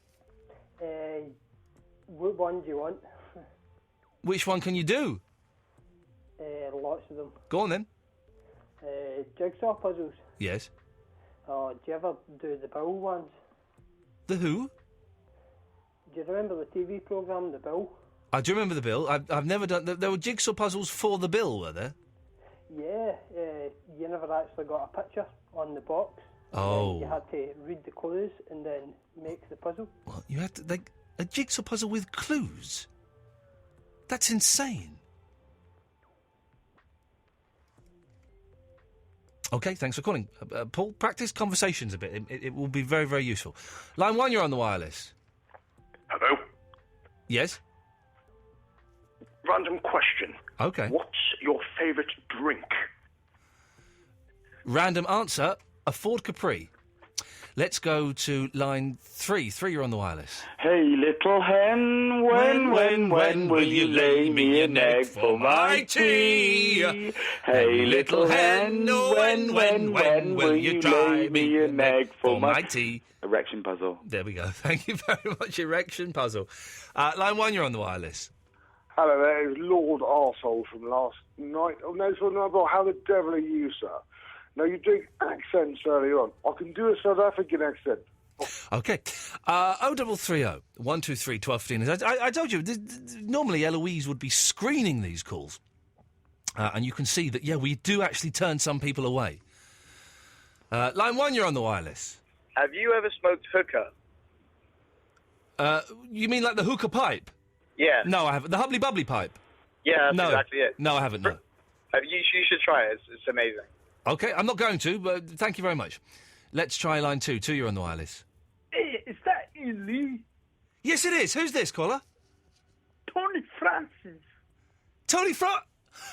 What one do you want? Which one can you do? Lots of them. Go on then. Jigsaw puzzles. Yes. Oh, do you ever do the Bill ones? The who? Do you remember the TV programme, The Bill? I do remember the bill. I've never done... There were jigsaw puzzles for the bill, were there? Yeah, you never actually got a picture on the box. Oh. You had to read the clues and then make the puzzle. What? You had to... a jigsaw puzzle with clues? That's insane. OK, thanks for calling. Paul, practice conversations a bit. It will be very, very useful. Line 1, you're on the wireless. Hello? Yes? Random question. OK. What's your favourite drink? Random answer, a Ford Capri. Let's go to line 3. 3, you're on the wireless. Hey, little hen, when will you lay me an egg for my tea? Hey, little hen, when will you lay me an egg for my tea? Erection puzzle. There we go. Thank you very much, erection puzzle. Line 1, you're on the wireless. Hello there, it's Lord Arsehole from last night. Oh, no, so about how the devil are you, sir? Now, you doing accents earlier on. I can do a South African accent. OK. 0330 123 1215. I told you, normally Eloise would be screening these calls. And you can see that, yeah, we do actually turn some people away. Line 1, you're on the wireless. Have you ever smoked hookah? You mean like the hookah pipe? Yeah. No, I haven't. The hubbly bubbly pipe? Yeah, that's no. exactly it. No, I haven't, no. You should try it. It's amazing. OK, I'm not going to, but thank you very much. Let's try line 2. 2, you're on the wireless. Hey, is that Ian Lee? Yes, it is. Who's this, caller? Tony Francis. Tony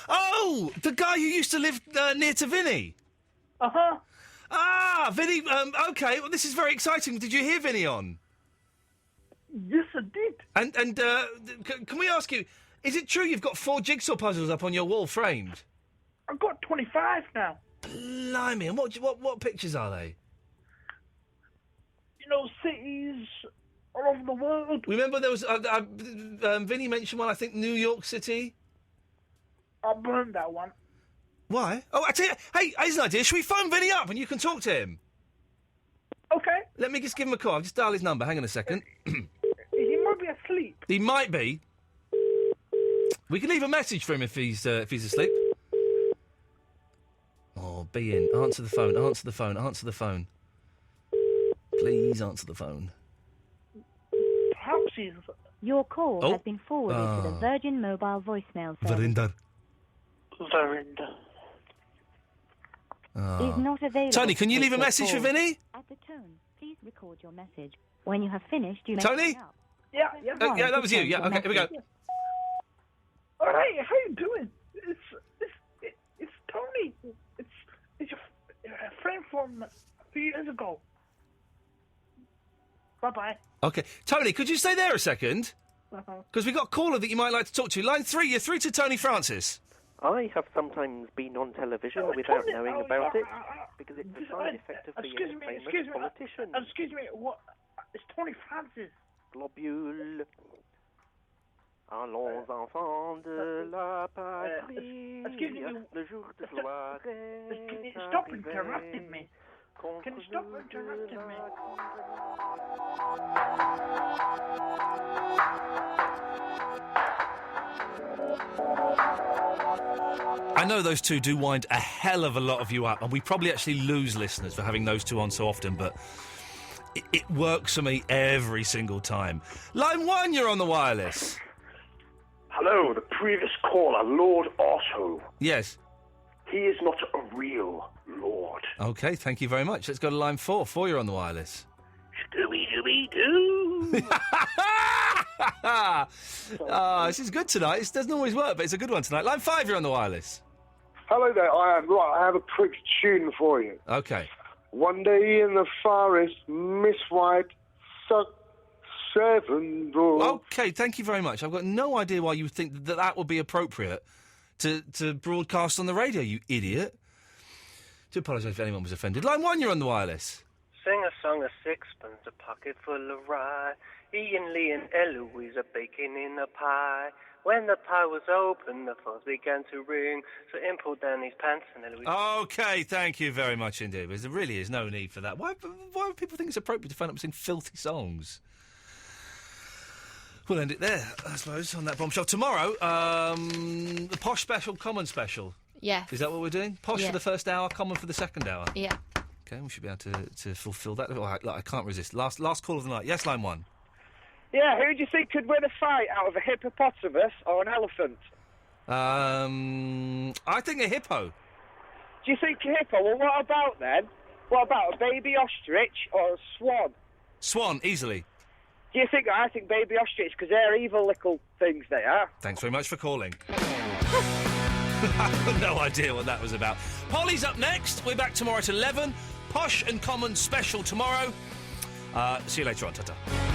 Oh, the guy who used to live near to Vinny. Uh-huh. Ah, Vinny, OK, well, this is very exciting. Did you hear Vinny on? Yes, I did. And can we ask you, is it true you've got 4 jigsaw puzzles up on your wall framed? I've got 25 now. Blimey, and what pictures are they? You know, cities all over the world. Remember there was, Vinny mentioned one, I think, New York City? I burned that one. Why? Oh, I tell you, hey, here's an idea. Should we phone Vinny up and you can talk to him? Okay. Let me just give him a call. I'll just dial his number. Hang on a second. He might be asleep. He might be. We can leave a message for him if he's asleep. Oh, be in. Answer the phone. Answer the phone. Answer the phone. Please answer the phone. Perhaps he's... Your call has been forwarded to the Virgin Mobile voicemail service. Verinder. Is not available. Tony, can you leave a message for Vinny? At the tone, please record your message. When you have finished, you may Tony? hang up. Yeah. Yeah, that was you. Yeah, okay, here we go. All right, how you doing? It's Tony. It's your friend from a few years ago. Bye-bye. Okay. Tony, could you stay there a second? Because we got a caller that you might like to talk to. Line 3, you're through to Tony Francis. I have sometimes been on television without knowing about it, because it's a side effect of being a famous politician. Excuse me, what? It's Tony Francis. Globule. Allons enfants de la patrie. Excuse me. Le jour de gloire est Can you stop interrupting me? Can you stop interrupting me? I know those two do wind a hell of a lot of you up, and we probably actually lose listeners for having those two on so often, but it works for me every single time. Line 1, you're on the wireless. Hello, the previous caller, Lord Otto. Yes. He is not a real lord. OK, thank you very much. Let's go to line 4. 4, you're on the wireless. Scooby-Dooby-Doo. This is good tonight. It doesn't always work, but it's a good one tonight. Line 5, you're on the wireless. Hello there, I have a quick tune for you. OK. One day in the forest, Miss White sucked 7 balls. OK, thank you very much. I've got no idea why you would think that would be appropriate to broadcast on the radio, you idiot. Do apologise if anyone was offended. Line 1, you're on the wireless. Sing a song of sixpence, a pocket full of rye. Ian, Lee and Eloise are baking in a pie. When the pie was open, the phones began to ring. So Ian pulled down his pants and Eloise... OK, thank you very much indeed. There really is no need for that. Why do people think it's appropriate to phone up and sing filthy songs? We'll end it there, I suppose, on that bombshell. Tomorrow, the Posh Special, Common Special. Yes. Is that what we're doing? Posh Yeah. for the first hour, Common for the second hour? Yeah. OK, we should be able to fulfil that. Oh, I can't resist. Last call of the night. Yes, line 1. Yeah, who do you think could win a fight out of a hippopotamus or an elephant? I think a hippo. Do you think a hippo? Well, what about then? What about a baby ostrich or a swan? Swan, easily. Do you think? I think baby ostrich, because they're evil little things, they are. Thanks very much for calling. I have no idea what that was about. Polly's up next. We're back tomorrow at 11. Posh and Common special tomorrow. See you later on. Ta-ta.